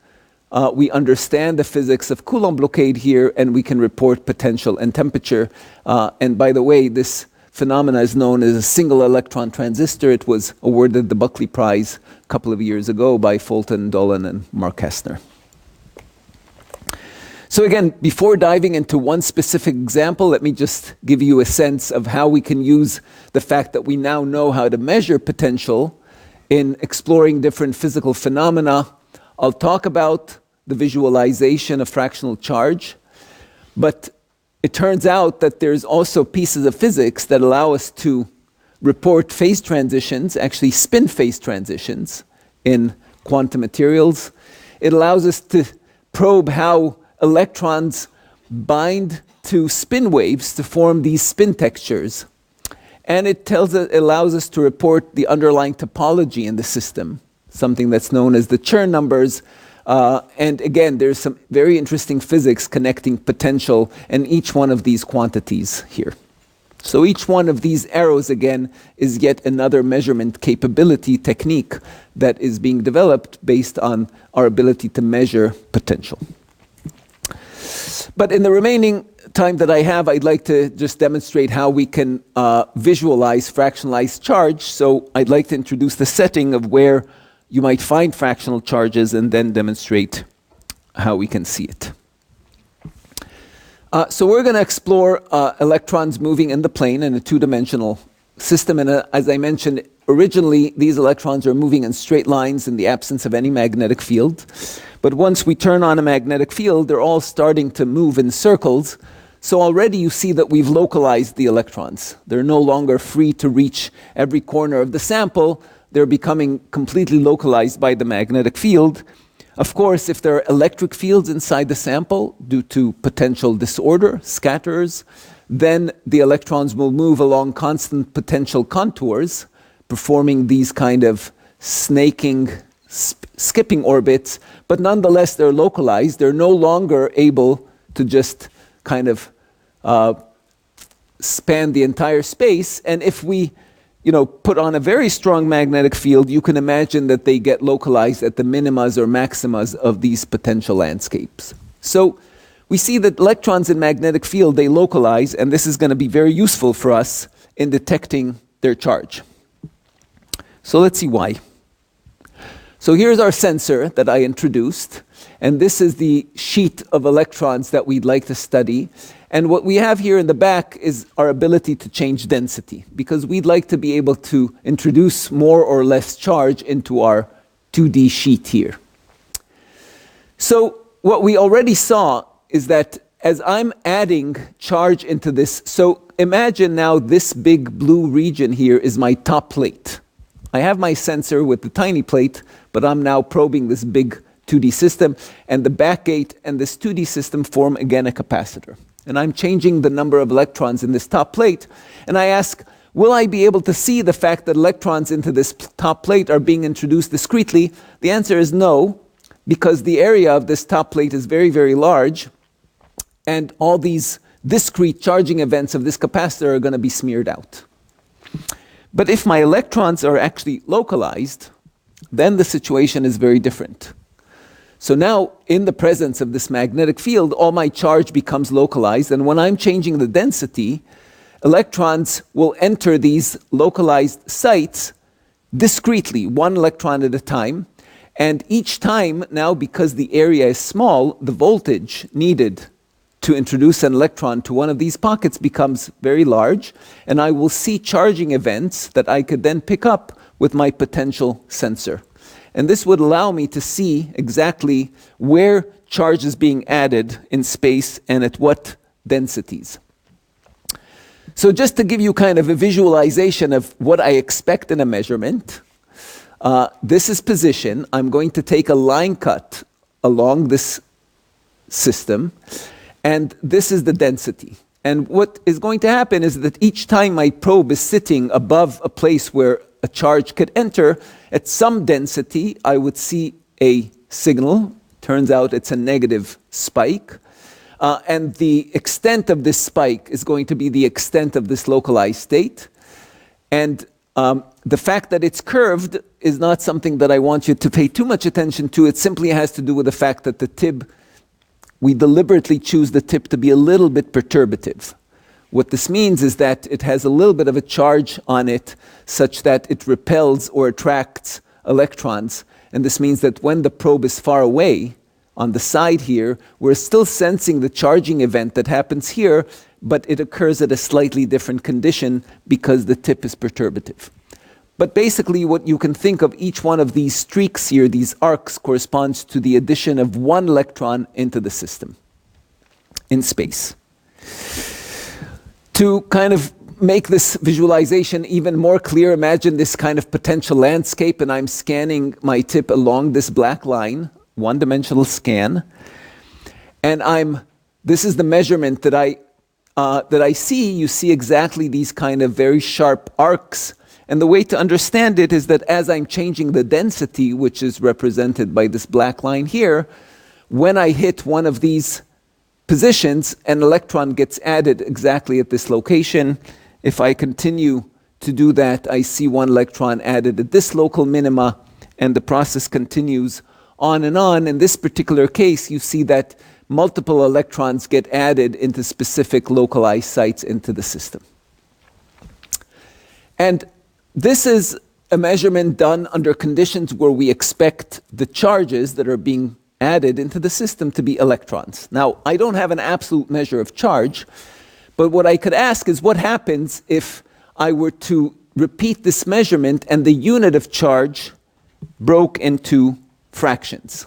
We understand the physics of Coulomb blockade here, and we can report potential and temperature. And by the way, this phenomena is known as a single electron transistor. It was awarded the Buckley Prize a couple of years ago by Fulton, Dolan, and Mark Kastner. So again, before diving into one specific example, let me just give you a sense of how we can use the fact that we now know how to measure potential in exploring different physical phenomena. I'll talk about the visualization of fractional charge, but it turns out that there's also pieces of physics that allow us to report phase transitions, actually spin phase transitions in quantum materials. It allows us to probe how electrons bind into spin waves to form these spin textures. And it allows us to report the underlying topology in the system, something that's known as the Chern numbers. And again, there's some very interesting physics connecting potential and each one of these quantities here. So each one of these arrows, again, is yet another measurement capability technique that is being developed based on our ability to measure potential. But in the remaining time that I have, I'd like to just demonstrate how we can visualize fractionalized charge. So I'd like to introduce the setting of where you might find fractional charges and then demonstrate how we can see it. So we're going to explore electrons moving in the plane in a two-dimensional system. And as I mentioned, originally these electrons are moving in straight lines in the absence of any magnetic field. But once we turn on a magnetic field, they're all starting to move in circles. So already you see that we've localized the electrons. They're no longer free to reach every corner of the sample. They're becoming completely localized by the magnetic field. Of course, if there are electric fields inside the sample due to potential disorder, scatterers, then the electrons will move along constant potential contours, performing these kind of snaking, skipping orbits, but nonetheless they're localized. They're no longer able to just kind of span the entire space. And if we put on a very strong magnetic field, you can imagine that they get localized at the minimas or maximas of these potential landscapes. So we see that electrons in magnetic field, they localize, and this is going to be very useful for us in detecting their charge. So let's see why. So here's our sensor that I introduced, and this is the sheet of electrons that we'd like to study. And what we have here in the back is our ability to change density, because we'd like to be able to introduce more or less charge into our 2D sheet here. So what we already saw is that as I'm adding charge into this, so imagine now this big blue region here is my top plate. I have my sensor with the tiny plate, but I'm now probing this big 2D system, and the backgate and this 2D system form again a capacitor. And I'm changing the number of electrons in this top plate, and I ask, will I be able to see the fact that electrons into this top plate are being introduced discretely? The answer is no, because the area of this top plate is very, very large, and all these discrete charging events of this capacitor are going to be smeared out. But if my electrons are actually localized, then the situation is very different. So now, in the presence of this magnetic field, all my charge becomes localized, and when I'm changing the density, electrons will enter these localized sites discretely, one electron at a time, and each time now, because the area is small, the voltage needed to introduce an electron to one of these pockets becomes very large, and I will see charging events that I could then pick up with my potential sensor. And this would allow me to see exactly where charge is being added in space and at what densities. So just to give you kind of a visualization of what I expect in a measurement, this is position. I'm going to take a line cut along this system, and this is the density. And what is going to happen is that each time my probe is sitting above a place where a charge could enter, at some density, I would see a signal. Turns out it's a negative spike. And the extent of this spike is going to be the extent of this localized state. And the fact that it's curved is not something that I want you to pay too much attention to. It simply has to do with the fact that the tip, we deliberately choose the tip to be a little bit perturbative. What this means is that it has a little bit of a charge on it such that it repels or attracts electrons. And this means that when the probe is far away, on the side here, we're still sensing the charging event that happens here, but it occurs at a slightly different condition because the tip is perturbative. But basically what you can think of, each one of these streaks here, these arcs, corresponds to the addition of one electron into the system in space. To kind of make this visualization even more clear, imagine this kind of potential landscape, and I'm scanning my tip along this black line, one-dimensional scan, and this is the measurement that I that I see, you see exactly these kind of very sharp arcs. And the way to understand it is that as I'm changing the density, which is represented by this black line here, when I hit one of these positions, an electron gets added exactly at this location. If I continue to do that, I see one electron added at this local minima, and the process continues on and on. In this particular case, you see that multiple electrons get added into specific localized sites into the system. And this is a measurement done under conditions where we expect the charges that are being added into the system to be electrons. Now, I don't have an absolute measure of charge, but what I could ask is what happens if I were to repeat this measurement and the unit of charge broke into fractions.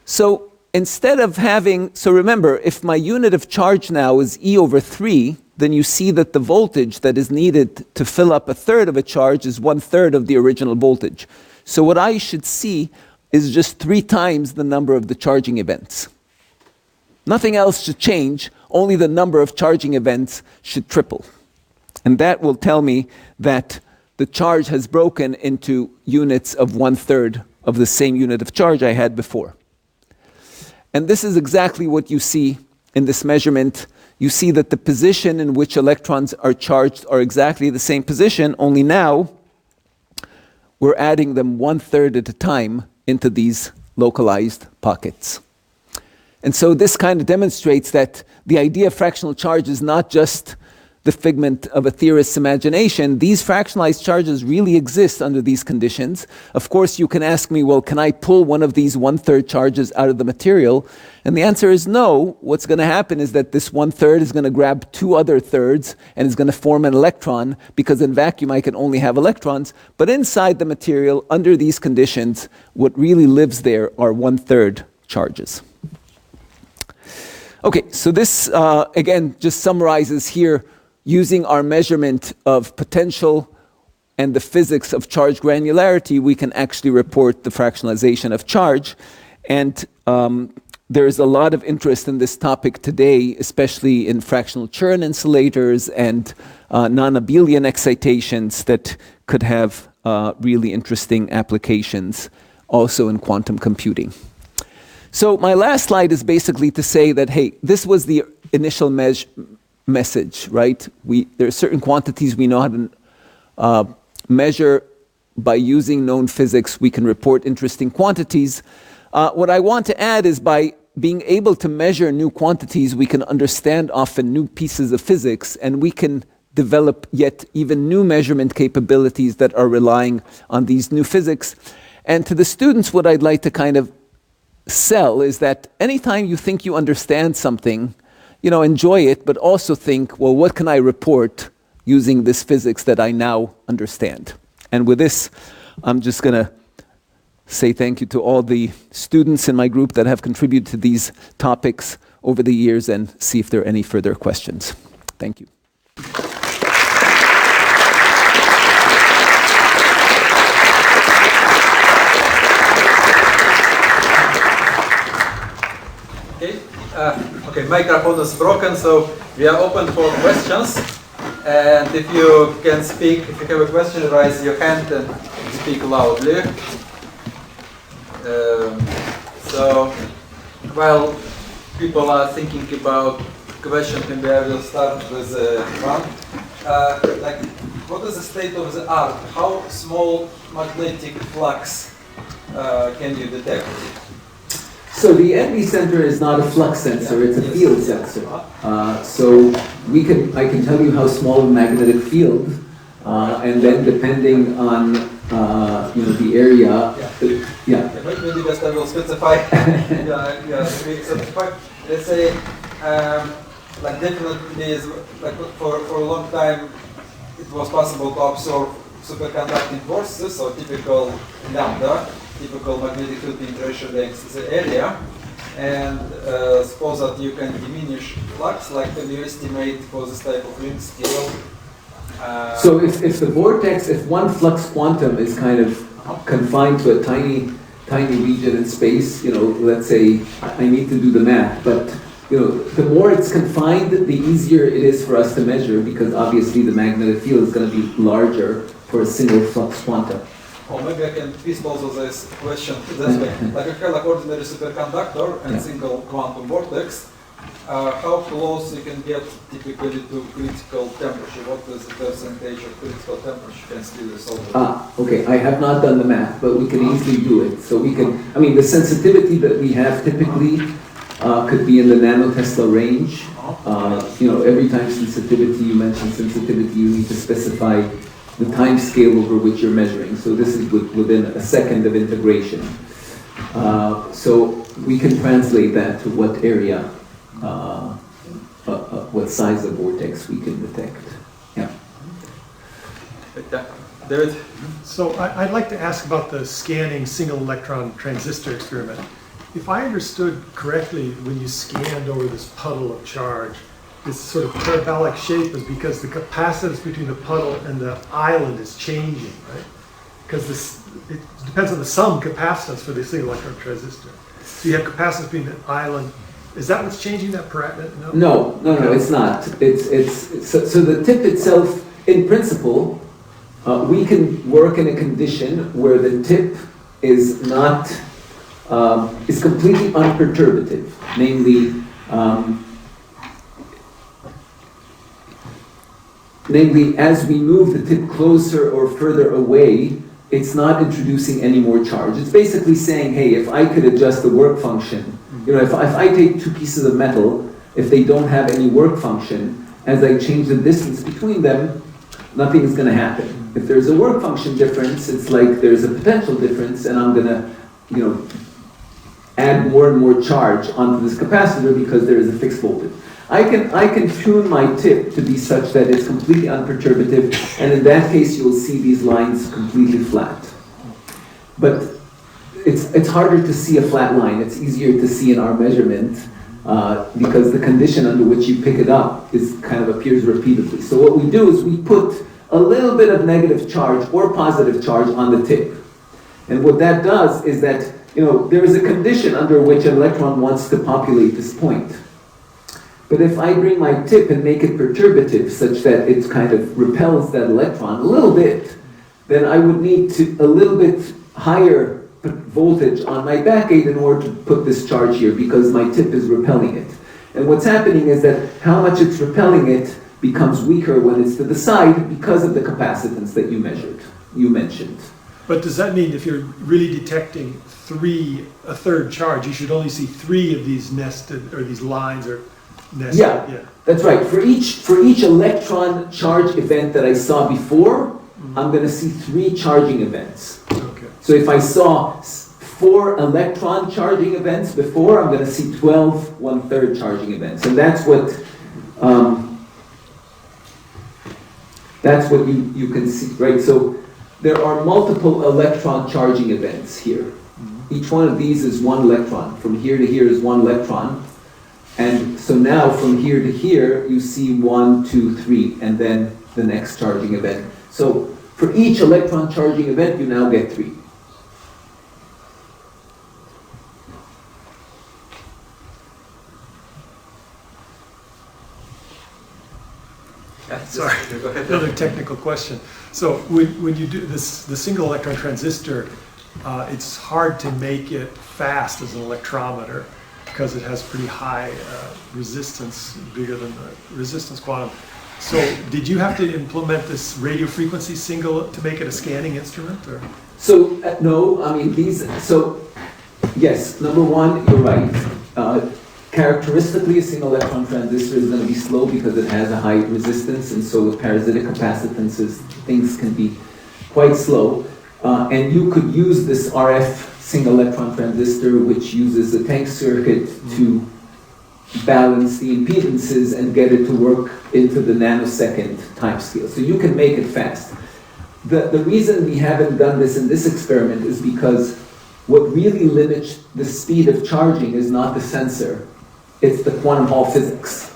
So instead of having, so remember, if my unit of charge now is E over 3, then you see that the voltage that is needed to fill up a third of a charge is 1/3 of the original voltage. So what I should see is just 3 times the number of the charging events. Nothing else should change, only the number of charging events should triple. And that will tell me that the charge has broken into units of 1/3 of the same unit of charge I had before. And this is exactly what you see in this measurement. You see that the position in which electrons are charged are exactly the same position, only now we're adding them 1/3 at a time into these localized pockets. And so this kind of demonstrates that the idea of fractional charge is not just the figment of a theorist's imagination. These fractionalized charges really exist under these conditions. Of course, you can ask me, well, can I pull one of these 1/3 charges out of the material? And the answer is no. What's going to happen is that this 1/3 is going to grab 2 other thirds and is going to form an electron, because in vacuum I can only have electrons. But inside the material, under these conditions, what really lives there are 1/3 charges. Okay, so this, again, just summarizes here, using our measurement of potential and the physics of charge granularity, we can actually report the fractionalization of charge. And there is a lot of interest in this topic today, especially in fractional Chern insulators and non-abelian excitations that could have really interesting applications also in quantum computing. So my last slide is basically to say that, hey, this was the initial message, right? There are certain quantities we know how to measure by using known physics. We can report interesting quantities. What I want to add is by being able to measure new quantities, we can understand often new pieces of physics, and we can develop yet even new measurement capabilities that are relying on these new physics. And to the students, what I'd like to kind of sell is that anytime you think you understand something, enjoy it, but also think, well, what can I report using this physics that I now understand? And with this, I'm just going to say thank you to all the students in my group that have contributed to these topics over the years and see if there are any further questions. Thank you. Okay, microphone is broken, so we are open for questions. And if you can speak, if you have a question, raise your hand and speak loudly. So while people are thinking about questions, maybe I will start with one. What is the state of the art? How small magnetic flux can you detect? So the NV sensor is not a flux sensor, it's a field sensor. So I can tell you how small a magnetic field, and then depending on the area. Maybe just I will specify. Specify. Let's say, definitely is for a long time it was possible to absorb superconducting forces, so typical lambda. Typical magnetic field penetration length is the area, and suppose that you can diminish flux, can you estimate for this type of ring scale? So if the vortex, if one flux quantum is kind of confined to a tiny region in space, let's say, I need to do the math, but the more it's confined, the easier it is for us to measure, because obviously the magnetic field is going to be larger for a single flux quantum. Or maybe I can twist also this question this way. Like I have like ordinary superconductor and single quantum vortex. How close you can get typically to critical temperature? What is the percentage of critical temperature can still resolve? Okay, I have not done the math, but we can easily do it. So we can, the sensitivity that we have typically could be in the nanotesla range. Every time sensitivity, you mention sensitivity, you need to specify the time scale over which you're measuring. So this is within a second of integration. So we can translate that to what area, what size of vortex we can detect. Yeah. David? So I'd like to ask about the scanning single electron transistor experiment. If I understood correctly, when you scanned over this puddle of charge, this sort of parabolic shape is because the capacitance between the puddle and the island is changing, right? Because it depends on the sum capacitance for the single electron transistor. So you have capacitance between the island. Is that what's changing that parameter? No, it's not. So the tip itself, in principle, we can work in a condition where the tip is not is completely unperturbative, namely, as we move the tip closer or further away, it's not introducing any more charge. It's basically saying, hey, if I could adjust the work function, if I take two pieces of metal, if they don't have any work function, as I change the distance between them, nothing is going to happen. If there's a work function difference, it's like there's a potential difference, and I'm going to, add more and more charge onto this capacitor because there is a fixed voltage. I can tune my tip to be such that it's completely unperturbative, and in that case you'll see these lines completely flat. But it's harder to see a flat line. It's easier to see in our measurement because the condition under which you pick it up is kind of appears repeatedly. So what we do is we put a little bit of negative charge or positive charge on the tip. And what that does is that, there is a condition under which an electron wants to populate this point. But if I bring my tip and make it perturbative such that it kind of repels that electron a little bit, then I would need a little bit higher voltage on my backgate in order to put this charge here because my tip is repelling it. And what's happening is that how much it's repelling it becomes weaker when it's to the side because of the capacitance that you mentioned. But does that mean if you're really detecting a third charge, you should only see 3 of these nested, or these lines are nested? Yeah, that's right. For each electron charge event that I saw before, I'm going to see 3 charging events. Okay. So if I saw 4 electron charging events before, I'm going to see 12 1/3 charging events. And that's what you can see, right? So there are multiple electron charging events here. Each one of these is 1 electron. From here to here is 1 electron. And so now from here to here, you see 1, 2, 3, and then the next charging event. So for each electron charging event, you now get 3. Sorry, another technical question. So when you do the single electron transistor, it's hard to make it fast as an electrometer because it has pretty high resistance, bigger than the resistance quantum. So did you have to implement this radio frequency single to make it a scanning instrument? Or? So no, yes, number one, you're right. Characteristically, a single electron transistor is going to be slow because it has a high resistance, and so with parasitic capacitances, things can be quite slow. And you could use this RF single electron transistor, which uses a tank circuit to balance the impedances and get it to work into the nanosecond time scale. So you can make it fast. The reason we haven't done this in this experiment is because what really limits the speed of charging is not the sensor, it's the quantum Hall physics.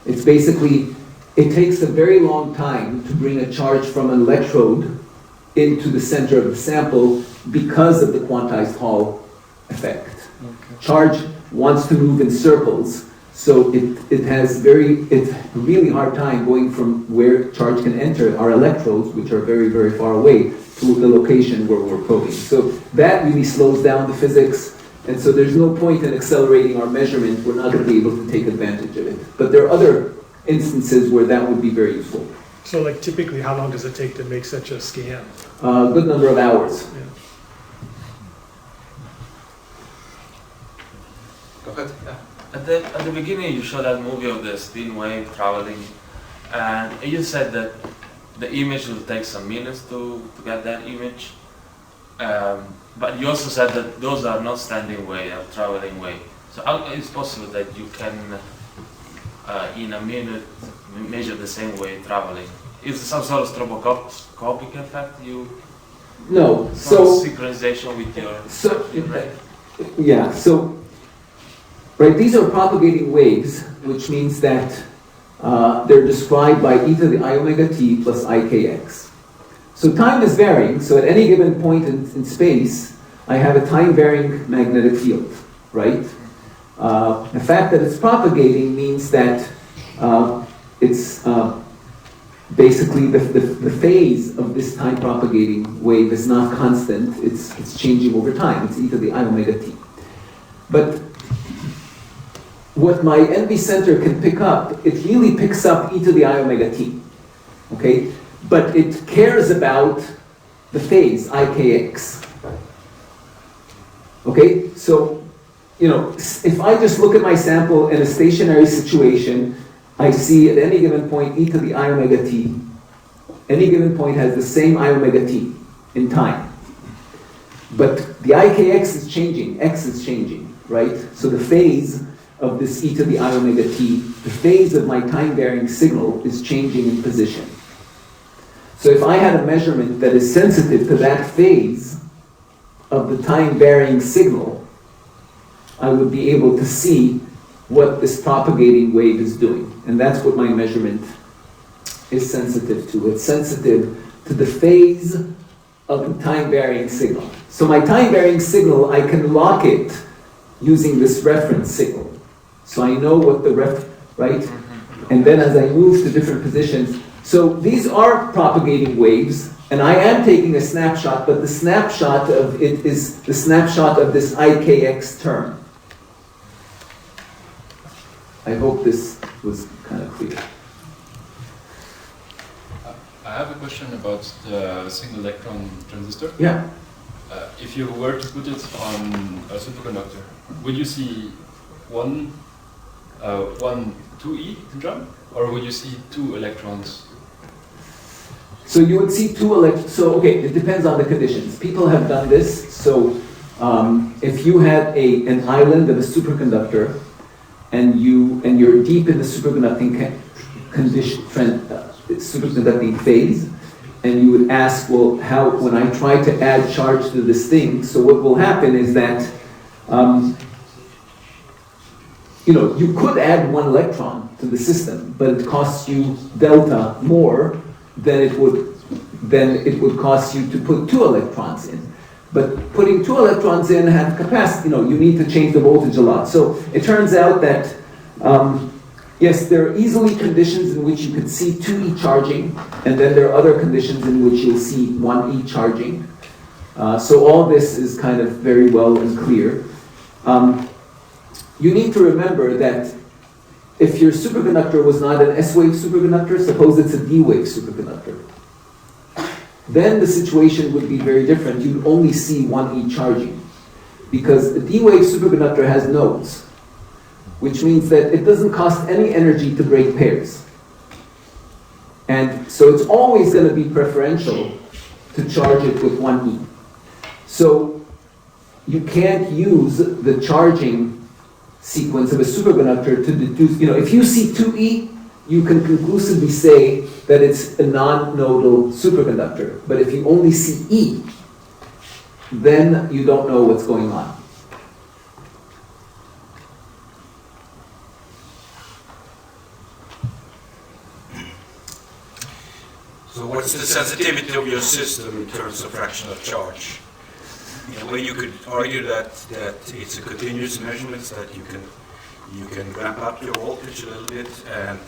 It's basically, it takes a very long time to bring a charge from an electrode into the center of the sample because of the quantized Hall effect. Okay. Charge wants to move in circles, So it has it's a really hard time going from where charge can enter our electrodes, which are very, very far away, to the location where we're probing. So that really slows down the physics, and so there's no point in accelerating our measurement. We're not going to be able to take advantage of it. But there are other instances where that would be very useful. So like typically, how long does it take to make such a scan? A good number of hours. Yeah. Go ahead. Yeah. At the beginning, you showed that movie of the spin wave traveling, and you said that the image will take some minutes to get that image. But you also said that those are not standing wave, are traveling wave. So how is it possible that you can, in a minute, measure the same way traveling? Is it some sort of stroboscopic effect? No. Some So synchronization with your brain? yeah. So right, these are propagating waves, which means that they're described by e to the I omega t plus ikx. So time is varying, so at any given point in space, I have a time-varying magnetic field, right? The fact that it's propagating means that it's basically the phase of this time-propagating wave is not constant, it's changing over time, it's e to the I omega t. But what my NV center can pick up, it really picks up e to the I omega t, okay? But it cares about the phase, ikx. Okay, so, if I just look at my sample in a stationary situation, I see at any given point e to the I omega t. Any given point has the same I omega t in time. But the ikx is changing, x is changing, right? So the phase of this e to the I omega t, the phase of my time-varying signal is changing in position. So if I had a measurement that is sensitive to that phase of the time-varying signal, I would be able to see what this propagating wave is doing. And that's what my measurement is sensitive to. It's sensitive to the phase of the time-varying signal. So my time-varying signal, I can lock it using this reference signal. So I know what the right? And then as I move to different positions, so these are propagating waves, and I am taking a snapshot, but the snapshot of it is the snapshot of this ikx term. I hope this was kind of clear. I have a question about the single electron transistor. Yeah. If you were to put it on a superconductor, would you see one 2e jump, or would you see 2 electrons? So you would see 2 electrons. So okay, it depends on the conditions. People have done this. So if you had an island of a superconductor, and you're deep in the superconducting superconducting phase, and you would ask, well, how when I try to add charge to this thing, so what will happen is that you could add 1 electron to the system, but it costs you delta more than it would cost you to put 2 electrons in. But putting 2 electrons in have capacity, you need to change the voltage a lot. So it turns out that, yes, there are easily conditions in which you could see 2e charging, and then there are other conditions in which you'll see 1e charging. So all this is kind of very well and clear. You need to remember that if your superconductor was not an S-wave superconductor, suppose it's a D-wave superconductor, then the situation would be very different. You'd only see 1e charging, because a D-wave superconductor has nodes, which means that it doesn't cost any energy to break pairs. And so it's always going to be preferential to charge it with 1e. So you can't use the charging sequence of a superconductor to deduce, if you see 2e, you can conclusively say that it's a non-nodal superconductor. But if you only see E, then you don't know what's going on. So what's the sensitivity of your system in terms of fraction of charge? In a way you could argue that it's a continuous measurement, that you can you can ramp up your voltage a little bit, and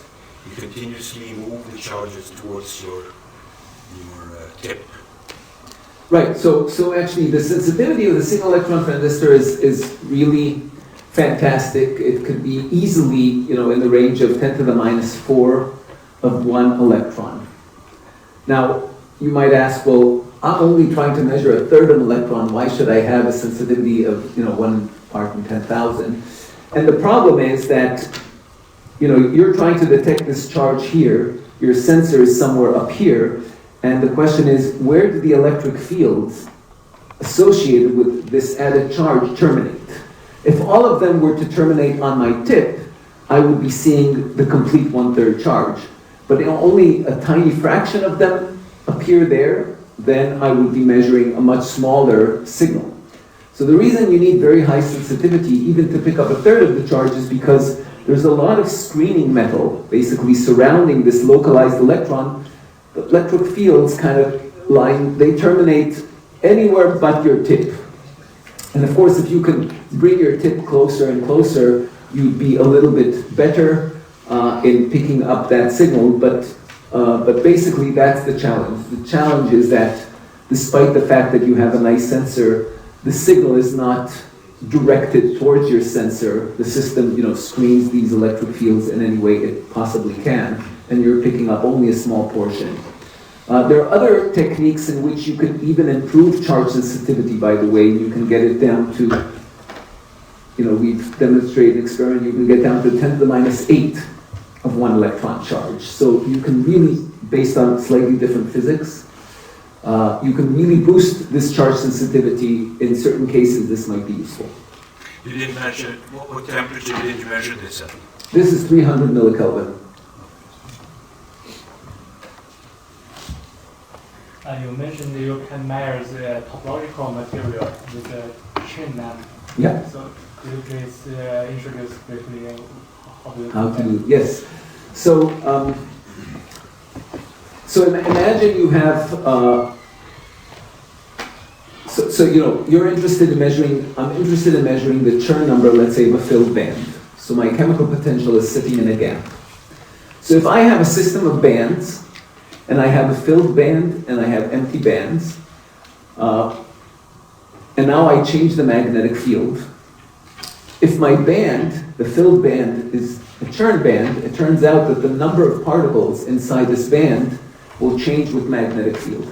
you continuously move the charges towards your tip. Right, so actually the sensitivity of the single electron transistor is really fantastic. It could be easily, in the range of 10 to the minus 4 of 1 electron. Now, you might ask, well, I'm only trying to measure a third of an electron. Why should I have a sensitivity of 1 part in 10,000? And the problem is that you're trying to detect this charge here. Your sensor is somewhere up here, and the question is, where do the electric fields associated with this added charge terminate? If all of them were to terminate on my tip, I would be seeing the complete 1/3 charge. But only a tiny fraction of them appear there, then I would be measuring a much smaller signal. So the reason you need very high sensitivity, even to pick up a third of the charge, is because there's a lot of screening metal basically surrounding this localized electron. The electric fields they terminate anywhere but your tip. And of course, if you can bring your tip closer and closer, you'd be a little bit better in picking up that signal, but basically that's the challenge. The challenge is that despite the fact that you have a nice sensor, the signal is not directed towards your sensor. The system, screens these electric fields in any way it possibly can, and you're picking up only a small portion. There are other techniques in which you can even improve charge sensitivity, by the way. You can get it down to, we've demonstrated an experiment, you can get down to 10 to the minus 8 of 1 electron charge. So you can really, based on slightly different physics, you can really boost this charge sensitivity. In certain cases, this might be useful. You didn't measure, what temperature did you measure this at? This is 300 millikelvin. You mentioned you can measure the topological material with a chain map. Yeah. So could you please introduce briefly How to do, yes. So imagine you have, you're interested in measuring, I'm interested in measuring the Chern number, let's say, of a filled band. So my chemical potential is sitting in a gap. So if I have a system of bands, and I have a filled band, and I have empty bands, and now I change the magnetic field. If my band, the filled band, is a Chern band, it turns out that the number of particles inside this band will change with magnetic field.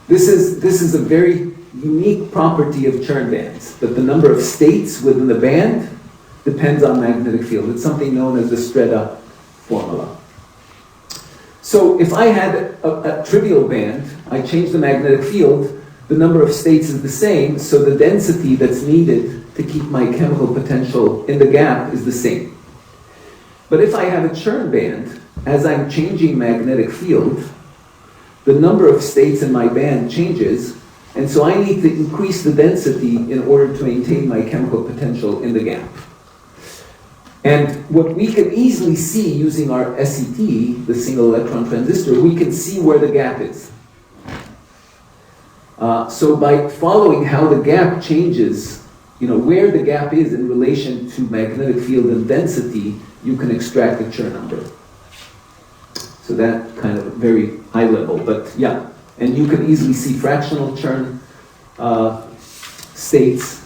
This is a very unique property of Chern bands, that the number of states within the band depends on magnetic field. It's something known as the Streda formula. So if I had a trivial band, I change the magnetic field, the number of states is the same, so the density that's needed to keep my chemical potential in the gap is the same. But if I have a Chern band, as I'm changing magnetic field, the number of states in my band changes, and so I need to increase the density in order to maintain my chemical potential in the gap. And what we can easily see using our SET, the single electron transistor, we can see where the gap is. So by following how the gap changes, where the gap is in relation to magnetic field and density, you can extract the Chern number. So that kind of very high level, but yeah. And you can easily see fractional Chern states,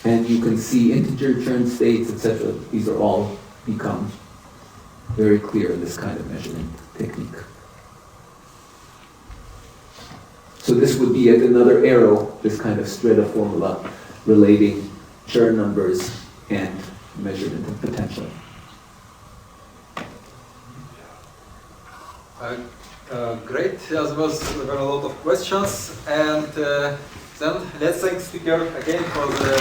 and you can see integer Chern states, etc. These are all become very clear in this kind of measurement technique. So this would be yet another arrow, this kind of Streda formula relating Chern numbers and measurement of potential. Great, there was a lot of questions, and then let's thank speaker again for the